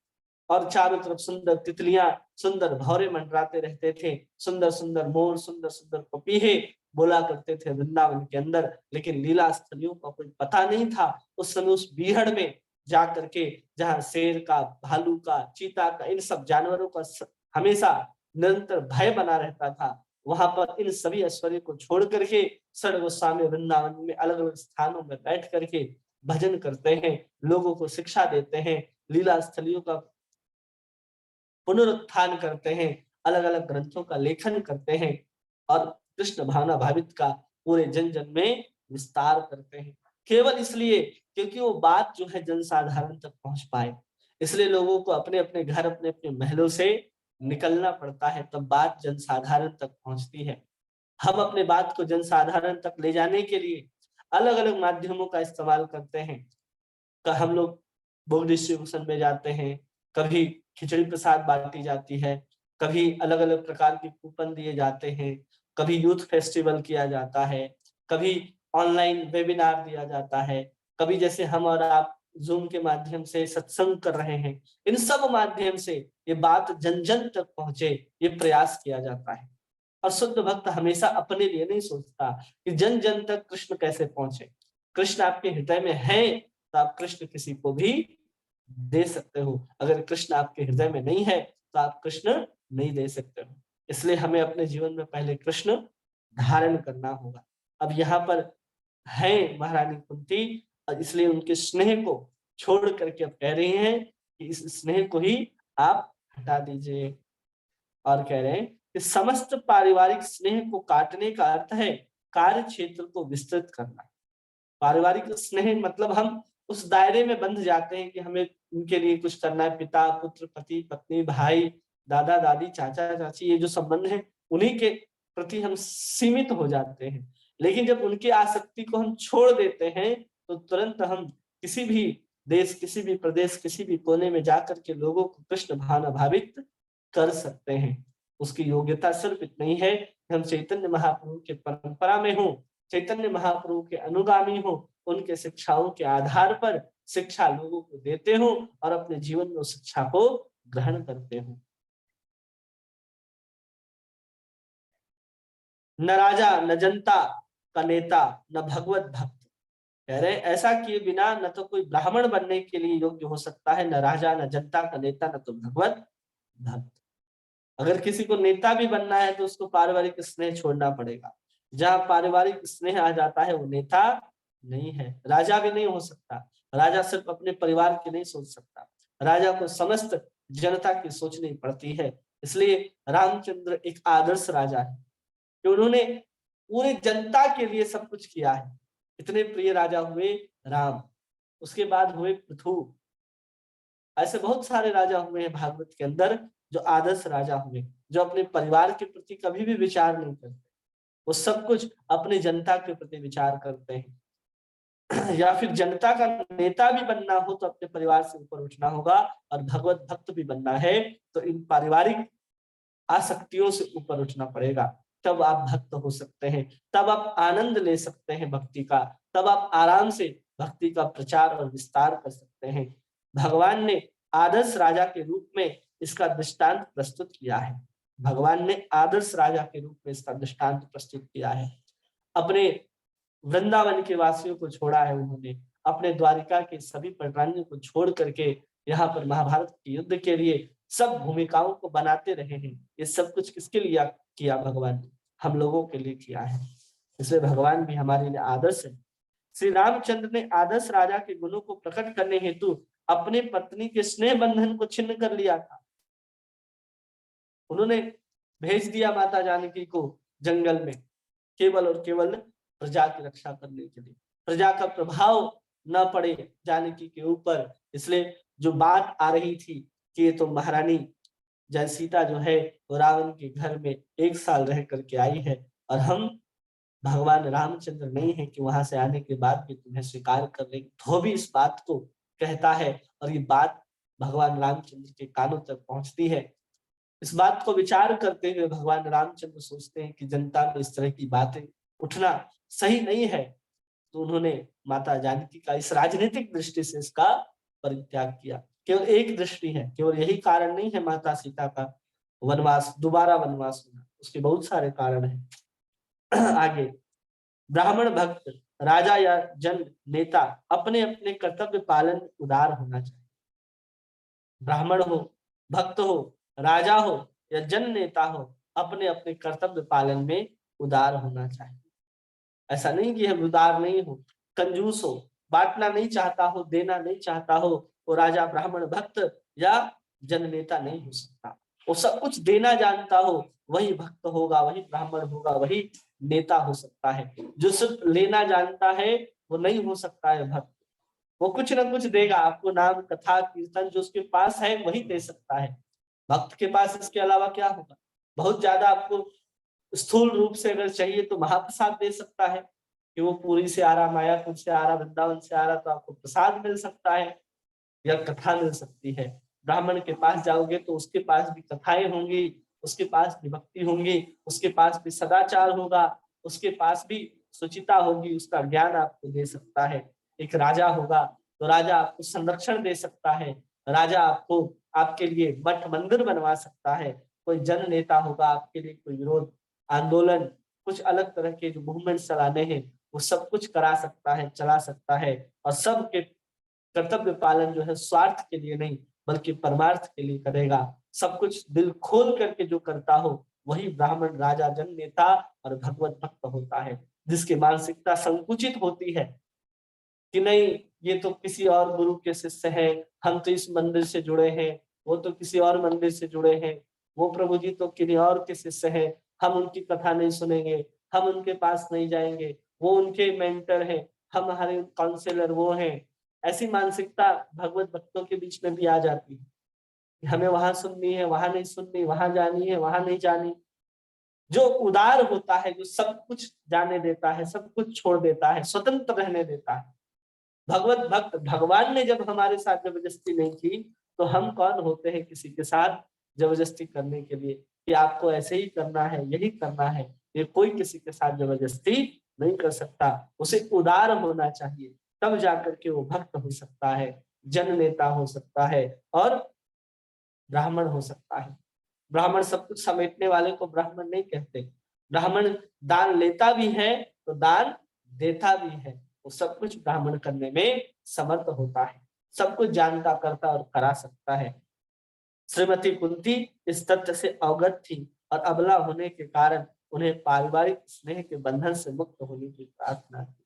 और चारों तरफ सुंदर तितलियां, सुंदर भौरे मंडराते रहते थे, सुंदर सुंदर मोर, सुंदर सुंदर पपीहे बोला करते थे वृंदावन के अंदर। लेकिन लीला स्थलियों का कोई पता नहीं था। उस समय उस बीहड़ में जा करके, जहाँ शेर का, भालू का, चीता का, इन सब जानवरों का हमेशा निरंतर भय बना रहता था, वहां पर इन सभी ऐश्वर्य को छोड़ करके षड गोस्वामी वृंदावन में अलग अलग स्थानों में बैठ करके भजन करते हैं, लोगों को शिक्षा देते हैं, लीला स्थलियों का पुनरुत्थान करते हैं, अलग अलग ग्रंथों का लेखन करते हैं, और कृष्ण भावना भावित का पूरे जन जन में विस्तार करते हैं। केवल इसलिए क्योंकि वो बात जो है जनसाधारण तक पहुंच पाए, इसलिए लोगों को अपने अपने घर, अपने अपने महलों से निकलना पड़ता है, तब बात जनसाधारण तक पहुंचती है। हम अपने बात को जनसाधारण तक ले जाने के लिए अलग अलग माध्यमों का इस्तेमाल करते हैं। हम लोग बुक डिस्ट्रीब्यूशन में जाते हैं, कभी खिचड़ी प्रसाद बांटी जाती है, कभी अलग अलग प्रकार के कूपन दिए जाते हैं, कभी यूथ फेस्टिवल किया जाता है, कभी ऑनलाइन वेबिनार दिया जाता है, कभी जैसे हम और आप जूम के माध्यम से सत्संग कर रहे हैं। इन सब माध्यम से ये बात जन जन तक पहुंचे, ये प्रयास किया जाता है। और शुद्ध भक्त हमेशा अपने लिए नहीं सोचता कि जन जन तक कृष्ण कैसे पहुंचे। कृष्ण आपके हृदय में है तो आप कृष्ण किसी को भी दे सकते हो, अगर कृष्ण आपके हृदय में नहीं है तो आप कृष्ण नहीं दे सकते हो। इसलिए हमें अपने जीवन में पहले कृष्ण धारण करना होगा। अब यहाँ पर है महारानी कुंती, और इसलिए उनके स्नेह को छोड़ करके अब कह रही हैं कि इस स्नेह को ही आप हटा दीजिए, और कह रहे हैं कि समस्त पारिवारिक स्नेह को काटने का अर्थ है कार्य क्षेत्र को विस्तृत करना। पारिवारिक स्नेह मतलब हम उस दायरे में बंध जाते हैं कि हमें उनके लिए कुछ करना है, पिता पुत्र, पति पत्नी, भाई, दादा दादी, चाचा चाची, ये जो संबंध है उन्हीं के प्रति हम सीमित हो जाते हैं। लेकिन जब उनकी आसक्ति को हम छोड़ देते हैं तो तुरंत हम किसी भी देश, किसी भी प्रदेश, किसी भी कोने में जाकर के लोगों को कृष्ण भावना भावित कर सकते हैं। उसकी योग्यता सिर्फ इतनी ही है कि हम चैतन्य महाप्रभु के परंपरा में हो, चैतन्य महाप्रभु के अनुगामी हो, उनके शिक्षाओं के आधार पर शिक्षा लोगों को देते हो और अपने जीवन में उस शिक्षा को ग्रहण करते हो। न राजा न जनता का नेता न भगवत भक्त, कह रहे हैं ऐसा किए बिना न तो कोई ब्राह्मण बनने के लिए योग्य हो सकता है, न राजा न जनता का नेता न तो भगवत भक्त। अगर किसी को नेता भी बनना है तो उसको पारिवारिक स्नेह छोड़ना पड़ेगा। जहाँ पारिवारिक स्नेह आ जाता है वो नेता नहीं है। राजा भी नहीं हो सकता, राजा सिर्फ अपने परिवार की नहीं सोच सकता, राजा को समस्त जनता की सोचनी पड़ती है। इसलिए रामचंद्र एक आदर्श राजा है कि उन्होंने पूरे जनता के लिए सब कुछ किया है। इतने प्रिय राजा हुए राम, उसके बाद हुए पृथु, ऐसे बहुत सारे राजा हुए हैं भागवत के अंदर जो आदर्श राजा हुए, जो अपने परिवार के प्रति कभी भी विचार नहीं करते, वो सब कुछ अपने जनता के प्रति विचार करते हैं। या फिर जनता का नेता भी बनना हो तो अपने परिवार से ऊपर उठना होगा, और भगवत भक्त भी बनना है तो इन पारिवारिक आसक्तियों से ऊपर उठना पड़ेगा। तब आप भक्त हो सकते हैं, तब आप आनंद ले सकते हैं भक्ति का, तब आप आराम से भक्ति का प्रचार और विस्तार कर सकते हैं। भगवान ने आदर्श राजा के रूप में इसका दृष्टांत प्रस्तुत किया है। भगवान ने आदर्श राजा के रूप में इसका दृष्टांत प्रस्तुत किया है। अपने वृंदावन के वासियों को छोड़ा है उन्होंने, अपने द्वारिका के सभी प्रधानियों को छोड़ करके यहाँ पर महाभारत के युद्ध के लिए सब भूमिकाओं को बनाते रहे हैं। ये सब कुछ किसके लिए किया? भगवान ने हम लोगों के लिए किया है। इसलिए भगवान भी हमारे लिए आदर्श है। श्री रामचंद्र ने आदर्श राजा के गुणों को प्रकट करने हेतु अपनी पत्नी के स्नेह बंधन को छिन्न कर लिया था। उन्होंने भेज दिया माता जानकी को जंगल में केवल और केवल प्रजा की रक्षा करने के लिए, प्रजा का प्रभाव न पड़े जानकी के ऊपर। इसलिए जो बात आ रही थी कि ये तो महारानी जय सीता जो है वो रावण के घर में 1 साल रह करके आई है, और हम भगवान रामचंद्र नहीं है कि वहां से आने के बाद भी तुम्हें स्वीकार कर लेंगे, तो भी इस बात को कहता है। और ये बात भगवान रामचंद्र के कानों तक पहुंचती है। इस बात को विचार करते हुए भगवान रामचंद्र सोचते हैं कि जनता में इस तरह की बातें उठना सही नहीं है, तो उन्होंने माता जानकी का इस राजनीतिक दृष्टि से इसका परित्याग किया। केवल एक दृष्टि है, केवल यही कारण नहीं है माता सीता का वनवास, दोबारा वनवास होना, उसके बहुत सारे कारण हैं। आगे, ब्राह्मण भक्त, राजा या जन नेता अपने अपने कर्तव्य पालन में उदार होना चाहिए। ब्राह्मण हो, भक्त हो, राजा हो या जन नेता हो, अपने अपने कर्तव्य पालन में उदार होना चाहिए। ऐसा नहीं कि हम उदार नहीं हो, कंजूस हो, बांटना नहीं चाहता हो, देना नहीं चाहता हो, वो राजा ब्राह्मण भक्त या जन नेता नहीं हो सकता। वो सब कुछ देना जानता हो, वही भक्त होगा, वही ब्राह्मण होगा, वही नेता हो सकता है। जो सिर्फ लेना जानता है वो नहीं हो सकता है भक्त। वो कुछ ना कुछ देगा आपको, नाम कथा कीर्तन जो उसके पास है वही दे सकता है। भक्त के पास इसके अलावा क्या होगा? बहुत ज्यादा आपको स्थूल रूप से अगर चाहिए तो महाप्रसाद दे सकता है कि वो पुरी से आ रहा, मायापुर से आ रहा, वृंदावन से आ रहा, तो आपको प्रसाद मिल सकता है या कथा मिल सकती है। ब्राह्मण के पास जाओगे तो उसके पास भी कथाएं होंगी, उसके पास भी भक्ति होंगी, उसके पास भी सदाचार होगा, उसके पास भी सुचिता होगी, उसका ज्ञान आपको दे सकता है। एक राजा होगा तो राजा आपको संरक्षण दे सकता है, राजा आपको आपके लिए मठ मंदिर बनवा सकता है। कोई जन नेता होगा आपके लिए कोई विरोध आंदोलन, कुछ अलग तरह के जो मूवमेंट चलाने हैं वो सब कुछ करा सकता है, चला सकता है। और सबके कर्तव्य पालन जो है स्वार्थ के लिए नहीं बल्कि परमार्थ के लिए करेगा। सब कुछ दिल खोल करके जो करता हो वही ब्राह्मण, राजा, जन नेता और भगवत भक्त होता है। जिसकी मानसिकता संकुचित होती है कि नहीं ये तो किसी और गुरु के शिष्य हैं, हम तो इस मंदिर से जुड़े हैं, वो तो किसी और मंदिर से जुड़े हैं, वो प्रभु जी तो किन्हीं और के शिष्य हैं, हम उनकी कथा नहीं सुनेंगे, हम उनके पास नहीं जाएंगे, वो उनके मेंटर हैं, हम हमारे काउंसलर वो हैं। ऐसी मानसिकता भगवत भक्तों के बीच में भी आ जाती है। हमें वहां सुननी है, वहां नहीं सुननी, वहां जानी है, वहां नहीं जानी। जो उदार होता है, जो सब कुछ जाने देता है, सब कुछ छोड़ देता है, स्वतंत्र रहने देता है, भगवत भक्त, भगवान ने जब हमारे साथ जबरदस्ती नहीं की तो हम कौन होते हैं किसी के साथ जबरदस्ती करने के लिए कि आपको ऐसे ही करना है, यही करना है। ये कोई किसी के साथ जबरदस्ती नहीं कर सकता। उसे उदार होना चाहिए, तब जाकर के वो भक्त हो सकता है, जन नेता हो सकता है और ब्राह्मण हो सकता है। ब्राह्मण सब कुछ समेटने वाले को ब्राह्मण नहीं कहते। ब्राह्मण दान लेता भी है तो दान देता भी है। वो सब कुछ ब्राह्मण करने में समर्थ होता है, सब कुछ जानता, करता और करा सकता है। श्रीमती कुंती इस तथ्य से अवगत थी और अबला होने के कारण उन्हें पारिवारिक स्नेह के बंधन से मुक्त होने की प्रार्थना की।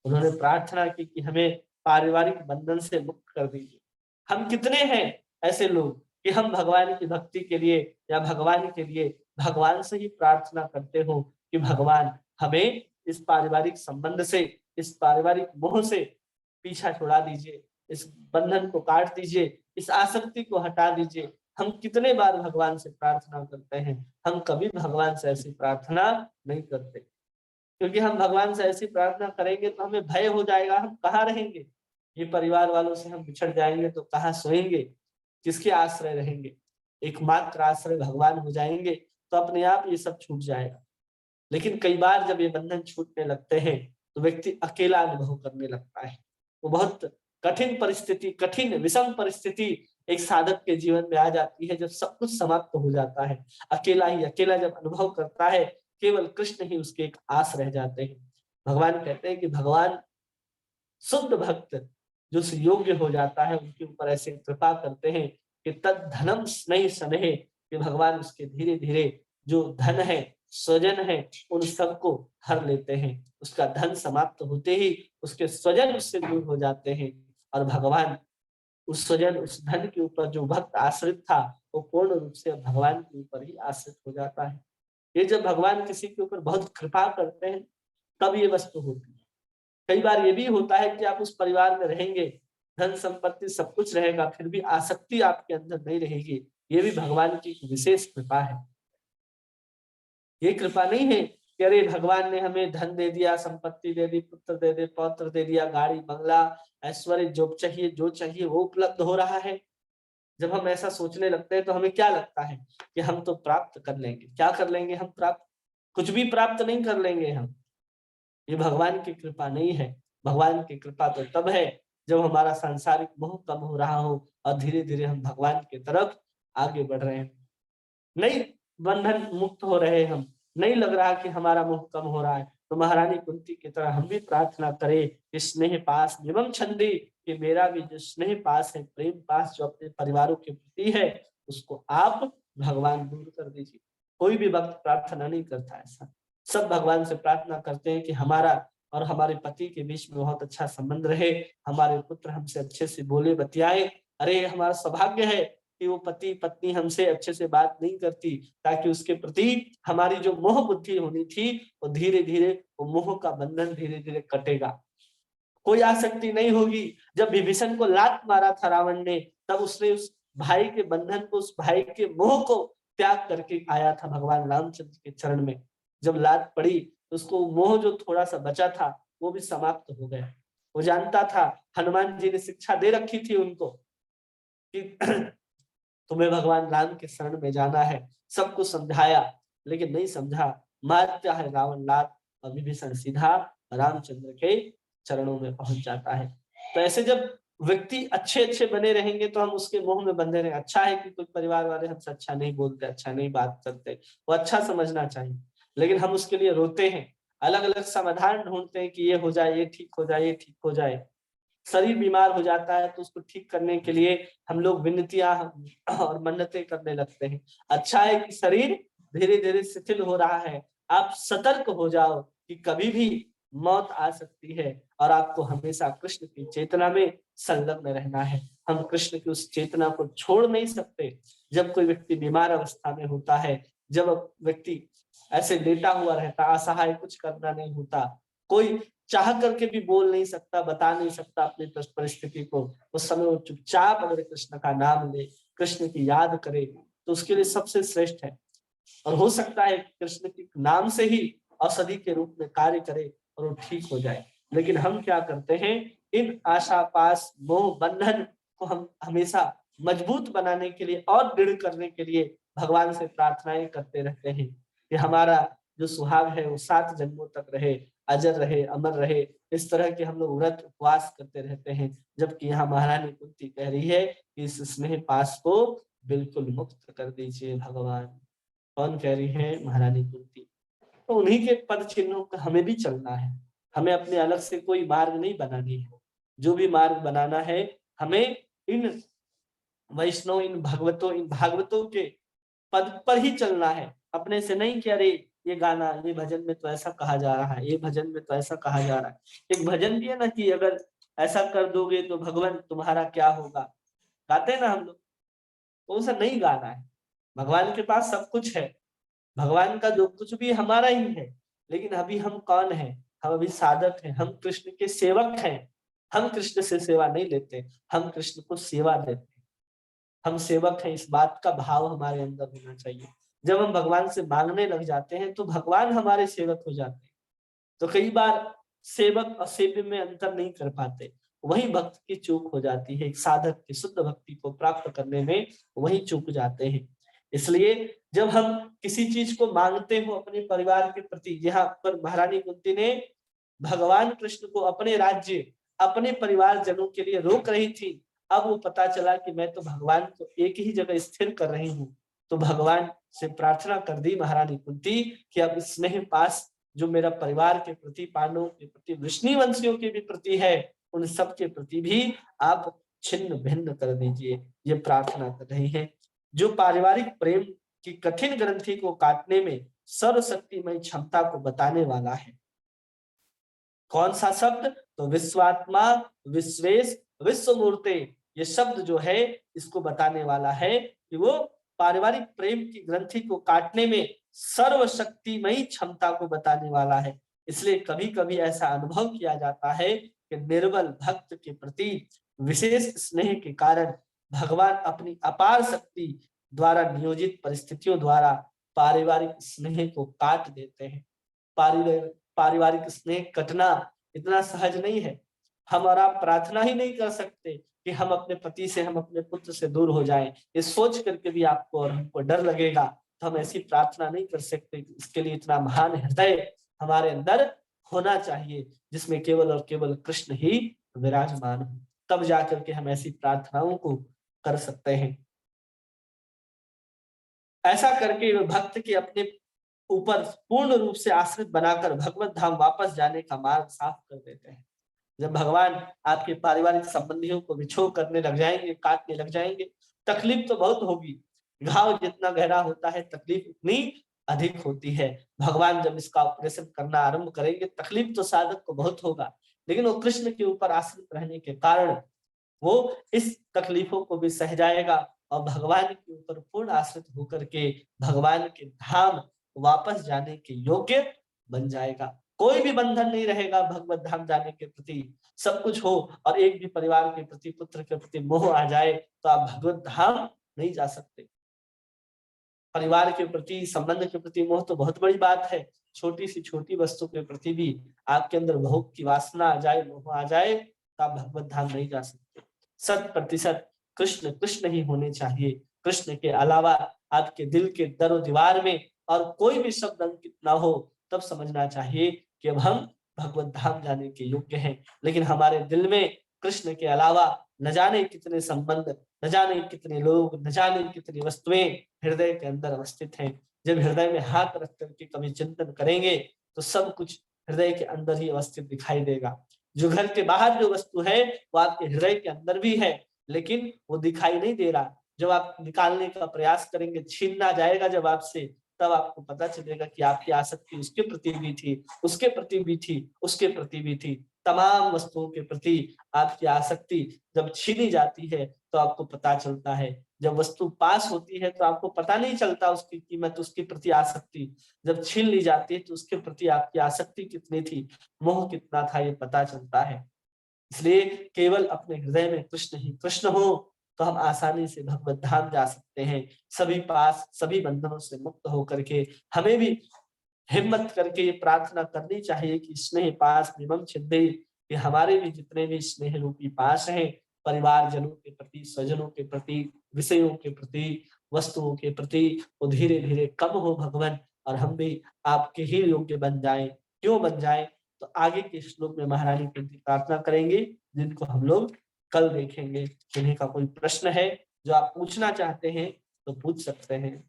उन्होंने प्रार्थना की कि हमें पारिवारिक बंधन से मुक्त कर दीजिए। हम कितने हैं ऐसे लोग कि हम भगवान की भक्ति के लिए या भगवान के लिए भगवान से ही प्रार्थना करते हो कि भगवान हमें इस पारिवारिक संबंध से, इस पारिवारिक मोह से पीछा छुड़ा दीजिए, इस बंधन को काट दीजिए, इस आसक्ति को हटा दीजिए। हम कितने बार भगवान से प्रार्थना करते हैं, हम कभी भगवान से ऐसी प्रार्थना नहीं करते। क्योंकि हम भगवान से ऐसी प्रार्थना करेंगे तो हमें भय हो जाएगा, हम कहाँ रहेंगे, ये परिवार वालों से हम बिछड़ जाएंगे तो कहाँ सोएंगे, किसके आश्रय रहेंगे। एकमात्र आश्रय भगवान हो जाएंगे तो अपने आप ये सब छूट जाएगा। लेकिन कई बार जब ये बंधन छूटने लगते हैं तो व्यक्ति अकेला अनुभव करने लगता है। वो बहुत कठिन परिस्थिति, कठिन विषम परिस्थिति एक साधक के जीवन में आ जाती है जब सब कुछ समाप्त हो जाता है। अकेला ही अकेला जब अनुभव करता है, केवल कृष्ण ही उसके एक आस रह जाते हैं। भगवान कहते हैं कि भगवान शुद्ध भक्त जो योग्य हो जाता है उनके ऊपर ऐसे कृपा करते हैं कि तद धनम स्नेह स्नेह, कि भगवान उसके धीरे धीरे जो धन है, स्वजन है, उन सबको हर लेते हैं। उसका धन समाप्त होते ही उसके स्वजन उससे दूर हो जाते हैं, और भगवान उस स्वजन, उस धन के ऊपर जो भक्त आश्रित था, वो पूर्ण रूप से भगवान के ऊपर ही आश्रित हो जाता है। ये जब भगवान किसी के ऊपर बहुत कृपा करते हैं तब ये वस्तु होती है। कई बार ये भी होता है कि आप उस परिवार में रहेंगे, धन संपत्ति सब कुछ रहेगा, फिर भी आसक्ति आपके अंदर नहीं रहेगी। ये भी भगवान की विशेष कृपा है। ये कृपा नहीं है कि अरे भगवान ने हमें धन दे दिया, संपत्ति दे दी, पुत्र दे दे, पौत्र दे दिया, गाड़ी बंगला ऐश्वर्य जो चाहिए वो उपलब्ध हो रहा है। जब हम ऐसा सोचने लगते हैं तो हमें क्या लगता है कि हम तो प्राप्त कर लेंगे। क्या कर लेंगे हम प्राप्त? कुछ भी प्राप्त नहीं कर लेंगे हम। ये भगवान की कृपा नहीं है। भगवान की कृपा तो तब है जब हमारा सांसारिक मोह कम हो रहा हो और धीरे धीरे हम भगवान की तरफ आगे बढ़ रहे हैं। नहीं बंधन मुक्त हो रहे हम, नहीं लग रहा कि हमारा मोह कम हो रहा है, तो महारानी कुंती की तरह हम भी प्रार्थना करें कि स्नेह पास निमम छंदी, कि मेरा भी जो स्नेह पास है, प्रेम पास जो अपने परिवारों के प्रति है, उसको आप भगवान दूर कर दीजिए। कोई भी भक्त प्रार्थना नहीं करता ऐसा। सब भगवान से प्रार्थना करते हैं कि हमारा और हमारे पति के बीच में बहुत अच्छा संबंध रहे, हमारे पुत्र हमसे अच्छे से बोले बतियाए। अरे हमारा सौभाग्य है कि वो पति पत्नी हमसे अच्छे से बात नहीं करती, ताकि उसके प्रति हमारी जो मोह बुद्धि होनी थी वो धीरे धीरे, वो मोह का बंधन धीरे धीरे कटेगा। कोई आसक्ति नहीं होगी। जब विभीषण को लात मारा था रावण ने, तब उसने उस भाई के बंधन को, उस भाई के मोह को त्याग करके आया था भगवान रामचंद्र के चरण में। जब लात पड़ी तो उसको मोह जो थोड़ा सा बचा था वो भी समाप्त हो गया। वो जानता था, हनुमान जी ने शिक्षा दे रखी थी उनको कि तुम्हें भगवान राम के शरण में जाना है। सबको समझाया लेकिन नहीं समझा, मारता है रावण लात और विभीषण सीधा रामचंद्र के चरणों में पहुंच जाता है। तो ऐसे जब व्यक्ति अच्छे अच्छे बने रहेंगे तो हम उसके मोह में बंधे रहे। अच्छा है कि कुछ परिवार वाले हमसे अच्छा नहीं बोलते, अच्छा नहीं बात करते, वो अच्छा समझना चाहिए, लेकिन हम उसके लिए रोते हैं, अलग अलग समाधान ढूंढते हैं कि ये हो जाए, ये ठीक हो जाए, ये ठीक हो जाए। शरीर बीमार हो जाता है तो उसको ठीक करने के लिए हम लोग विनतियां और मन्नतें करने लगते हैं। अच्छा है कि शरीर धीरे धीरे शिथिल हो रहा है, आप सतर्क हो जाओ कि कभी भी मौत आ सकती है, और आपको हमेशा कृष्ण की चेतना में संलग्न रहना है। हम कृष्ण की उस चेतना को छोड़ नहीं सकते। जब कोई व्यक्ति बीमार अवस्था में होता है, जब व्यक्ति ऐसे लेटा हुआ रहता, असहाय, कुछ करना नहीं होता, कोई चाह करके भी बोल नहीं सकता, बता नहीं सकता अपनी परिस्थिति को, उस समय वो चुपचाप अगर कृष्ण का नाम ले, कृष्ण की याद करे, तो उसके लिए सबसे श्रेष्ठ है। और हो सकता है कृष्ण के नाम से ही औषधि के रूप में कार्य करे और वो ठीक हो जाए। लेकिन हम क्या करते हैं, इन आशा पास मोह बंधन को हम हमेशा मजबूत बनाने के लिए और दृढ़ करने के लिए भगवान से प्रार्थनाएं करते रहते हैं कि हमारा जो सुहाग है वो 7 जन्मों तक रहे, अजर रहे, अमर रहे। इस तरह के हम लोग व्रत उपवास करते रहते हैं, जबकि यहाँ महारानी कुंती कह रही है कि इस स्नेह पास को बिल्कुल मुक्त कर दीजिए भगवान। कौन कह रही है? महारानी कुंती। तो उन्हीं के पद चिन्हों का हमें भी चलना है। हमें अपने अलग से कोई मार्ग नहीं बनानी है। जो भी मार्ग बनाना है, हमें इन वैष्णव, इन भगवतों, इन भागवतों के पद पर ही चलना है। अपने से नहीं कि अरे ये गाना, ये भजन में तो ऐसा कहा जा रहा है, ये भजन में तो ऐसा कहा जा रहा है। एक भजन भी है ना कि अगर ऐसा कर दोगे तो भगवान तुम्हारा क्या होगा, गाते हैं ना हम लोग। तो उसे नहीं गाना है। भगवान के पास सब कुछ है, भगवान का जो कुछ भी हमारा ही है, लेकिन अभी हम कौन है? हम अभी साधक हैं, हम कृष्ण के सेवक हैं। हम कृष्ण से सेवा नहीं लेते, हम कृष्ण को सेवा देते हैं। हम सेवक हैं, इस बात का भाव हमारे अंदर होना चाहिए। जब हम भगवान से मांगने लग जाते हैं तो भगवान हमारे सेवक हो जाते हैं। तो कई बार सेवक और सेव्य में अंतर नहीं कर पाते, वही भक्त की चूक हो जाती है। एक साधक की शुद्ध भक्ति को प्राप्त करने में वही चूक जाते हैं। इसलिए जब हम किसी चीज को मांगते हो अपने परिवार के प्रति, यहाँ पर महारानी कुंती ने भगवान कृष्ण को अपने राज्य, अपने परिवार जनों के लिए रोक रही थी। अब वो पता चला कि मैं तो भगवान को एक ही जगह स्थिर कर रही हूँ, तो भगवान से प्रार्थना कर दी महारानी कुंती कि अब स्नेह पास जो मेरा परिवार के प्रति, पांडवों के प्रति, वृष्णि वंशियों के भी प्रति है, उन सब के प्रति भी आप छिन्न भिन्न कर दीजिए, ये प्रार्थना कर रही है। जो पारिवारिक प्रेम की कठिन ग्रंथि को काटने में सर्वशक्तिमय क्षमता को बताने वाला है। कौन सा शब्द? तो विश्वात्मा, विश्वेश, विश्वमूर्ते, ये शब्द जो है इसको बताने वाला है कि वो पारिवारिक प्रेम की ग्रंथि को काटने में सर्वशक्तिमयी क्षमता को बताने वाला है। इसलिए कभी कभी ऐसा अनुभव किया जाता है कि निर्बल भक्त के प्रति विशेष स्नेह के कारण भगवान अपनी अपार शक्ति द्वारा नियोजित परिस्थितियों द्वारा पारिवारिक स्नेह को काट देते हैं। पारिवारिक स्नेह कटना इतना सहज नहीं है। हम और आप प्रार्थना ही नहीं कर सकते कि हम अपने पति से, हम अपने पुत्र से दूर हो जाएं। ये सोच करके भी आपको और हमको डर लगेगा, तो हम ऐसी प्रार्थना नहीं कर सकते। इसके लिए इतना महान हृदय हमारे अंदर होना चाहिए जिसमें केवल और केवल कृष्ण ही विराजमान हो, तब जाकर के हम ऐसी प्रार्थनाओं को कर सकते हैं। ऐसा करके भक्त के अपने ऊपर पूर्ण रूप से आश्रित बनाकर भगवत धाम वापस जाने का मार्ग साफ कर देते हैं। जब भगवान आपके पारिवारिक संबंधियों को विछोह करने लग जाएंगे, काटने लग जाएंगे, तकलीफ तो बहुत होगी। घाव जितना गहरा होता है तकलीफ उतनी अधिक होती है। भगवान जब इसका ऑपरेशन करना आरंभ करेंगे, तकलीफ तो साधक को बहुत होगा, लेकिन वो कृष्ण के ऊपर आश्रित रहने के कारण वो इस तकलीफों को भी सह जाएगा और भगवान के ऊपर पूर्ण आश्रित होकर के भगवान के धाम वापस जाने के योग्य बन जाएगा। कोई भी बंधन नहीं रहेगा भगवत धाम जाने के प्रति। सब कुछ हो और एक भी परिवार के प्रति, पुत्र के प्रति मोह आ जाए तो आप भगवत धाम नहीं जा सकते। परिवार के प्रति, संबंध के प्रति मोह तो बहुत बड़ी बात है। छोटी सी छोटी वस्तु के प्रति भी आपके अंदर भोग की वासना आ जाए, मोह आ जाए, तो आप भगवत धाम नहीं जा सकते। 100% कृष्ण कृष्ण ही होने चाहिए। कृष्ण के अलावा आपके दिल के दर दीवार में और कोई भी शब्द अंकित ना हो, तब समझना चाहिए कि अब हम भगवत धाम जाने के योग्य हैं। लेकिन हमारे दिल में कृष्ण के अलावा न जाने कितने संबंध, न जाने कितने लोग, न जाने कितनी वस्तुएं हृदय के अंदर अवस्थित हैं। जब हृदय में हाथ रख करके कभी चिंतन करेंगे तो सब कुछ हृदय के अंदर ही अवस्थित दिखाई देगा। जो घर के बाहर जो वस्तु है वो आपके हृदय के अंदर भी है, लेकिन वो दिखाई नहीं दे रहा। जब आप निकालने का प्रयास करेंगे, छीनना जाएगा जब आपसे, तब आपको पता चलेगा कि आपकी आसक्ति उसके प्रति भी थी, उसके प्रति भी थी, उसके प्रति भी थी। तमाम वस्तुओं के प्रति आपकी आसक्ति जब छीनी जाती है तो आपको पता चलता है। जब वस्तु पास होती है तो आपको पता नहीं चलता उसकी कीमत, उसके प्रति आसक्ति। जब छीन ली जाती है तो उसके प्रति आपकी आसक्ति कितनी थी, मोह कितना था, ये पता चलता है। इसलिए केवल अपने हृदय में कृष्ण ही कृष्ण हो तो हम आसानी से भगवत धाम जा सकते हैं। सभी पास, सभी बंधनों से मुक्त होकर के हमें भी हिम्मत करके ये प्रार्थना करनी चाहिए कि स्नेह पास निमम छिद्दे, कि हमारे भी जितने भी स्नेह रूपी पास हैं, परिवारजनों के प्रति, स्वजनों के प्रति, विषयों के प्रति, वस्तुओं के प्रति, वो धीरे धीरे कम हो भगवान, और हम भी आपके ही योग्य बन जाएं। क्यों बन जाएं? तो आगे के श्लोक में महारानी की प्रार्थना करेंगे, जिनको हम लोग कल देखेंगे। जिन्हें का कोई प्रश्न है जो आप पूछना चाहते हैं तो पूछ सकते हैं।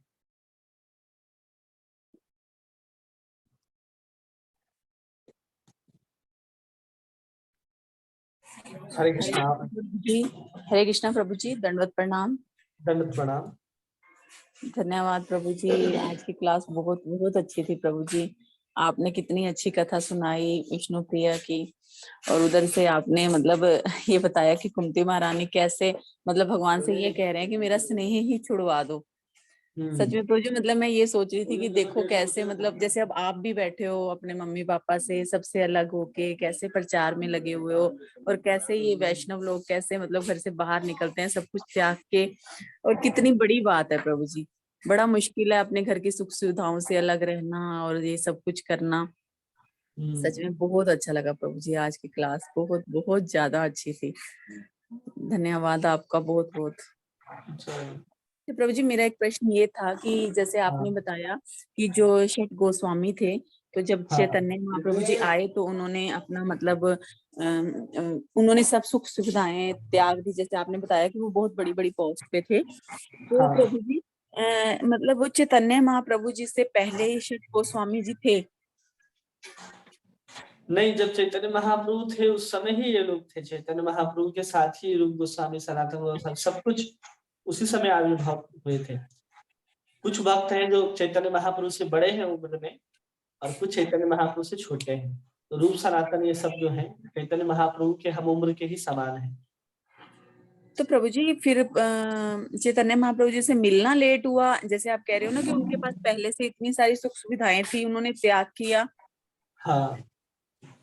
हरे कृष्णा जी, हरे कृष्णा प्रभु जी, दंडवत प्रणाम। दंडवत प्रणाम। धन्यवाद प्रभु जी, आज की क्लास बहुत बहुत अच्छी थी प्रभु जी। आपने कितनी अच्छी कथा सुनाई विष्णु प्रिया की, और उधर से आपने मतलब ये बताया कि कुंती महारानी कैसे मतलब भगवान से ये कह रहे हैं कि मेरा स्नेह ही छुड़वा दो। सच में प्रभु जी, मतलब मैं ये सोच रही थी कि देखो कैसे मतलब जैसे अब आप भी बैठे हो अपने मम्मी पापा से सबसे अलग होके, कैसे प्रचार में लगे हुए हो, और कैसे ये वैष्णव लोग कैसे मतलब घर से बाहर निकलते हैं सब कुछ त्याग के। और कितनी बड़ी बात है प्रभु जी, बड़ा मुश्किल है अपने घर की सुख सुविधाओं से अलग रहना और ये सब कुछ करना। सच में बहुत अच्छा लगा प्रभु जी, आज की क्लास बहुत बहुत ज्यादा अच्छी थी। धन्यवाद आपका बहुत बहुत। तो प्रभु जी, मेरा एक प्रश्न ये था कि जैसे आपने बताया कि जो शठ गोस्वामी थे, तो जब चैतन्य महाप्रभु जी आए तो उन्होंने अपना मतलब उन्होंने सब सुख सुविधाएं त्याग दी। जैसे आपने बताया कि वो बहुत बड़ी बड़ी पोस्ट पे थे, तो प्रभु जी मतलब वो चैतन्य महाप्रभु जी से पहले ही शठ गोस्वामी जी थे? नहीं, जब चैतन्य महाप्रभु थे उस समय ही ये लोग थे। चैतन्य महाप्रभु के साथ ही रूप गोस्वामी, सनातन गोस्वामी सब कुछ उसी समय आविर्भाव हुए थे। कुछ भक्त हैं जो चैतन्य महाप्रभु से बड़े हैं उम्र में और कुछ चैतन्य महाप्रभु से छोटे हैं। तो रूप सनातन ये सब जो है चैतन्य महाप्रभु के हम उम्र के ही समान है। तो प्रभु जी फिर चैतन्य महाप्रभु जी से मिलना लेट हुआ, जैसे आप कह रहे हो ना कि उनके पास पहले से इतनी सारी सुख सुविधाएं थी, उन्होंने त्याग किया। हाँ,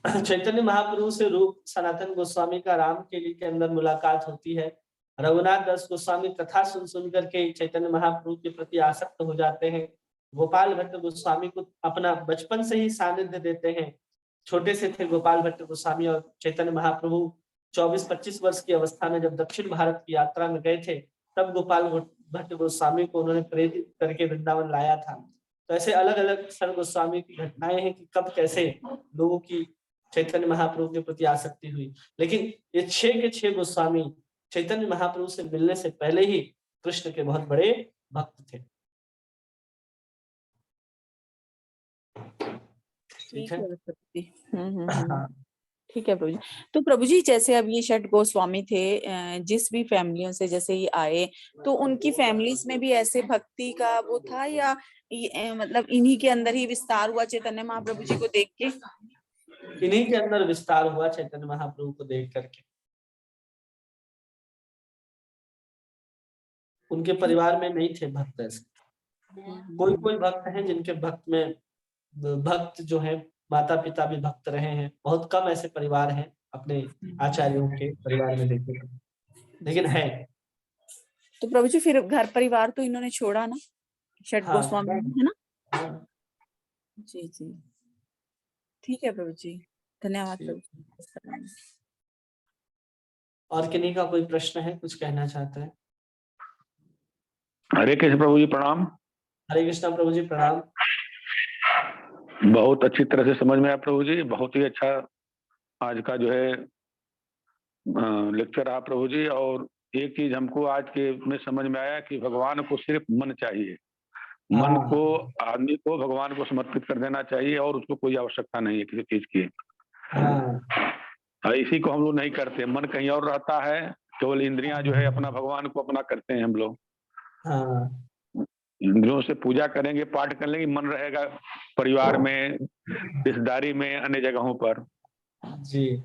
चैतन्य महाप्रभु से रूप सनातन गोस्वामी का रामकेली के अंदर मुलाकात होती है। रघुनाथ दास गोस्वामी कथा सुन सुन करके चैतन्य महाप्रभु के प्रति आसक्त हो जाते हैं। गोपाल भट्ट गोस्वामी को अपना बचपन से ही सानिध्य देते हैं। छोटे से थे गोपाल भट्ट गोस्वामी और चैतन्य महाप्रभु 24-25 वर्ष की अवस्था में जब दक्षिण भारत की यात्रा में गए थे, तब गोपाल भट्ट गोस्वामी को उन्होंने प्रेरित करके वृंदावन लाया था। तो ऐसे अलग अलग सर गोस्वामी की घटनाएं हैं कि कब कैसे लोगों की चैतन्य महाप्रभु के प्रति आसक्ति हुई। लेकिन ये 6 के 6 गोस्वामी चैतन्य महाप्रभु से मिलने से पहले ही कृष्ण के बहुत बड़े भक्त थे। ठीक है। हाँ। ठीक है प्रभु जी। तो प्रभु जी जैसे अब ये 6 गोस्वामी थे, जिस भी फैमिलियों से जैसे ये आए, तो उनकी फैमिलीज में भी ऐसे भक्ति का वो था, या मतलब इन्हीं के अंदर ही विस्तार हुआ चैतन्य महाप्रभु जी को देख के? इन्हीं के अंदर विस्तार हुआ चैतन्य महाप्रभु को देख करके। उनके परिवार में नहीं थे भक्त ऐसे। कोई कोई भक्त हैं जिनके भक्त जो है माता पिता भी भक्त रहे हैं। बहुत कम ऐसे परिवार हैं अपने आचार्यों के परिवार में देखे, लेकिन है। तो प्रभु जी फिर घर परिवार तो इन्होंने छोड़ा ना, 6 हाँ, गोस्वामी, है ना? हाँ। जी जी, ठीक है प्रभु जी, धन्यवाद प्रभु जी। और किन्हीं का कोई प्रश्न है, कुछ कहना चाहते हैं? हरे कृष्ण प्रभु जी प्रणाम। हरे कृष्णा प्रभु जी प्रणाम। बहुत अच्छी तरह से समझ में आया प्रभु जी, बहुत ही अच्छा आज का जो है लेक्चर रहा प्रभु जी। और एक चीज हमको आज के में समझ में आया कि भगवान को सिर्फ मन चाहिए। मन को आदमी को भगवान को समर्पित कर देना चाहिए और उसको कोई आवश्यकता नहीं है किसी चीज की। इसी को हम लोग नहीं करते, मन कहीं और रहता है, केवल इंद्रियां जो है अपना भगवान को अपना करते हैं हम लोग। इंद्रियों से पूजा करेंगे, पाठ कर लेंगे, मन रहेगा परिवार में, रिश्तेदारी में, अन्य जगहों पर। जी,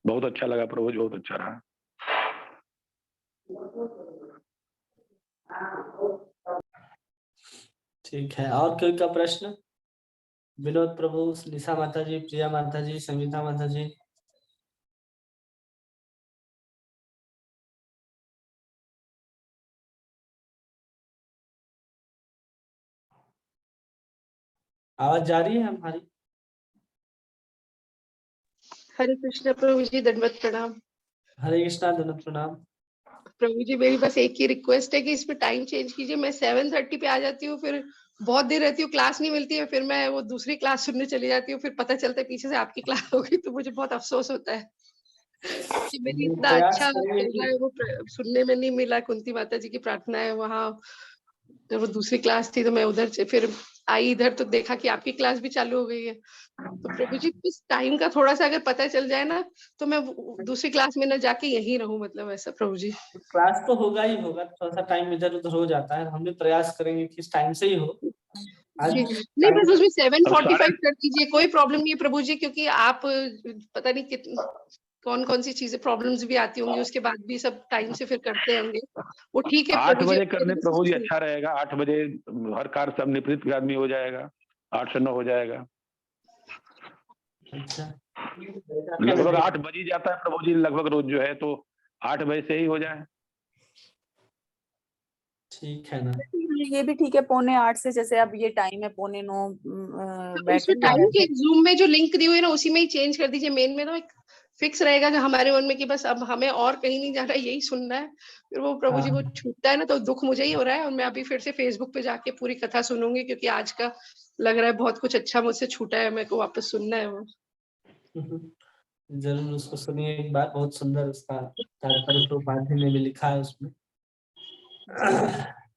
बहुत अच्छा लगा प्रभु जी, बहुत अच्छा रहा। ठीक है। और कोई का प्रश्न? विनोद प्रभु, निशा माता जी, प्रिया माता जी, संगीता माता जी। आवाज जा रही है हमारी? हरे कृष्ण प्रभु जी, दंडवत प्रणाम। हरे कृष्णा, दंडवत प्रणाम। प्रभु जी मेरी बस एक ही रिक्वेस्ट है कि इसमें टाइम चेंज कीजिए। मैं 7:30 पे आ जाती हूँ, फिर बहुत देर रहती हूँ, क्लास नहीं मिलती है, फिर मैं वो दूसरी क्लास सुनने चली जाती हूँ, फिर पता चलता है पीछे से आपकी क्लास हो गई, तो मुझे बहुत अफसोस होता है कि मेरी इतना अच्छा चल रहा है, वो सुनने में नहीं मिला। कुंती माता जी की प्रार्थना है वहाँ, जब वो दूसरी क्लास थी तो मैं उधर से फिर आई इधर, तो देखा कि आपकी क्लास भी चालू हो गई है। तो प्रभु जी इस टाइम का थोड़ा सा अगर पता चल जाए ना, तो मैं दूसरी क्लास में ना जाके यहीं रहूं, मतलब ऐसा प्रभु जी। क्लास तो होगा ही होगा, थोड़ा सा टाइम इधर उधर हो जाता है, हम भी प्रयास करेंगे कि इस टाइम से ही हो। जी, नहीं बस उसमें 7:45 कर दीजिए, कोई प्रॉब्लम नहीं है प्रभु जी, क्योंकि आप पता नहीं कौन कौन सी चीजें प्रॉब्लम्स भी आती होंगी, उसके बाद भी सब टाइम से फिर करते होंगे, वो ठीक है 8 बजे करने प्रभु जी अच्छा रहेगा। 8 बजे हर कार्य सब निवृत्त आदमी हो जाएगा, 8 से 9 हो जाएगा। अच्छा, लगभग 8 बज ही जाता है प्रभु जी, लगभग रोज जो है, तो 8 बजे से ही हो जाए। ठीक है ना? ये भी ठीक है, 7:45 से, जैसे अब ये टाइम है 8:45 बैठ टाइम के जूम में जो लिंक दी हुई है ना, उसी में ही चेंज कर दीजिए। मेन में तो एक फिक्स रहेगा कि हमारे मन में कि बस अब हमें और कहीं नहीं जाना है, यही सुनना है। फिर वो प्रभु जी वो छूटता है ना, तो दुख मुझे ही हो रहा है। और मैं अभी फिर से फेसबुक पे जाके पूरी कथा सुनूंगी, क्योंकि आज का लग रहा है बहुत कुछ अच्छा मुझसे छूटा है, मेरे को वापस सुनना है वो। जरूर उसको सुनिए एक बार, बहुत सुंदर उसका तात्पर्य प्रभुपाद ने भी लिखा है उसमें।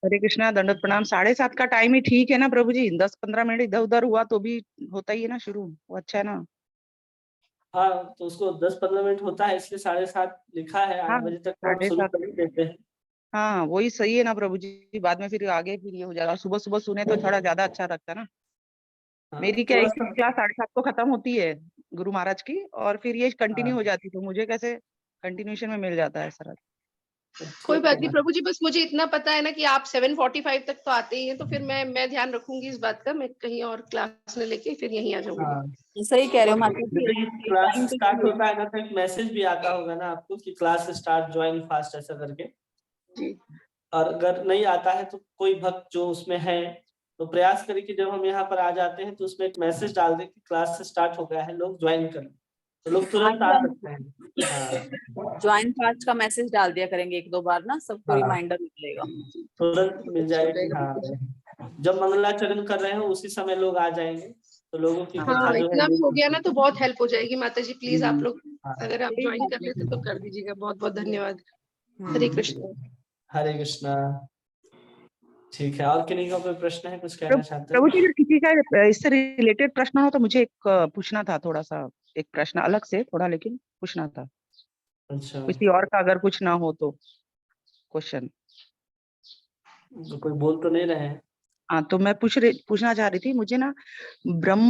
हरे कृष्णा, दंडवत प्रणाम। 7:30 का टाइम ही ठीक है ना प्रभु जी? 10-15 मिनट इधर उधर हुआ तो भी होता ही है ना शुरू, वो अच्छा है ना? हाँ, तो उसको 10-15 मिनट होता है, इसलिए 7:30 लिखा है, 8 हाँ, बजे तक तो हम शुरू 7:30। कर ही देते हैं। हाँ, वही सही है ना प्रभु जी, बाद में फिर आगे फिर ये हो जाएगा। सुबह सुबह सुने तो थोड़ा ज्यादा अच्छा लगता है ना। हाँ, मेरी क्या है थोड़ा-सा कि क्लास 7:30 को खत्म होती है गुरु महाराज की, और फिर ये कंटिन्यू हाँ, हो जाती है, तो मुझे कैसे कंटिन्यूशन में मिल जाता है सर। कोई ठीक बात है नहीं ना। प्रभु जी, बस मुझे इतना पता है ना कि आप 7:45 तक तो आते ही हैं, तो फिर मैं ध्यान रखूंगी इस बात का, मैं कहीं और क्लास न लेके फिर यहीं आ जाऊंगी। हाँ, सही कह रहे तो हो माता जी, जैसे कि आपके क्लास टाइम स्टार्ट पे। होता है ना, तो एक मैसेज भी आता होगा ना आपको कि क्लास स्टार्ट ज्वाइन फास्ट ऐसा करके। जी और अगर नहीं आता है तो कोई भक्त जो उसमें है, तो प्रयास करें कि जब हम यहाँ पर आ जाते हैं तो उसमें एक मैसेज डाल दें कि क्लास स्टार्ट हो गया है, लोग ज्वाइन करें, तो लोग हाँ तुरंत जी, आ हम सकते हैं। हाँ, ज्वाइन फास्ट का मैसेज डाल दिया करेंगे 1-2 बार ना, सबको हाँ, रिमाइंडर मिलेगा। तुरंत मिल अच्छा हो जाएगी। जाएगा हाँ, बिल्कुल। जब मंगलाचरण कर रहे हो उसी समय लोग आ जाएंगे, तो लोगों की हाँ, कथा हाँ, जो है इतना भी हो गया ना तो बहुत हेल्प हो जाएगी माता जी, प्लीज आप लोग हाँ, अगर आप ज्वाइन कर लेते तो कर दीजिएगा, बहुत बहुत धन्यवाद। हरे कृष्ण। हरे कृष्णा। ठीक है, और किन्हीं का कोई प्रश्न है, कुछ कहना प्रभु चाहते प्रभु हो? जी, अगर किसी का इससे रिलेटेड प्रश्न हो तो मुझे एक पूछना था, थोड़ा सा एक प्रश्न अलग से थोड़ा, लेकिन पूछना था। अच्छा, किसी और का अगर कुछ ना हो तो क्वेश्चन। तो कोई बोल तो नहीं रहे हैं? हाँ, तो मैं पूछना चाह रही थी, मुझे ना ब्रह्म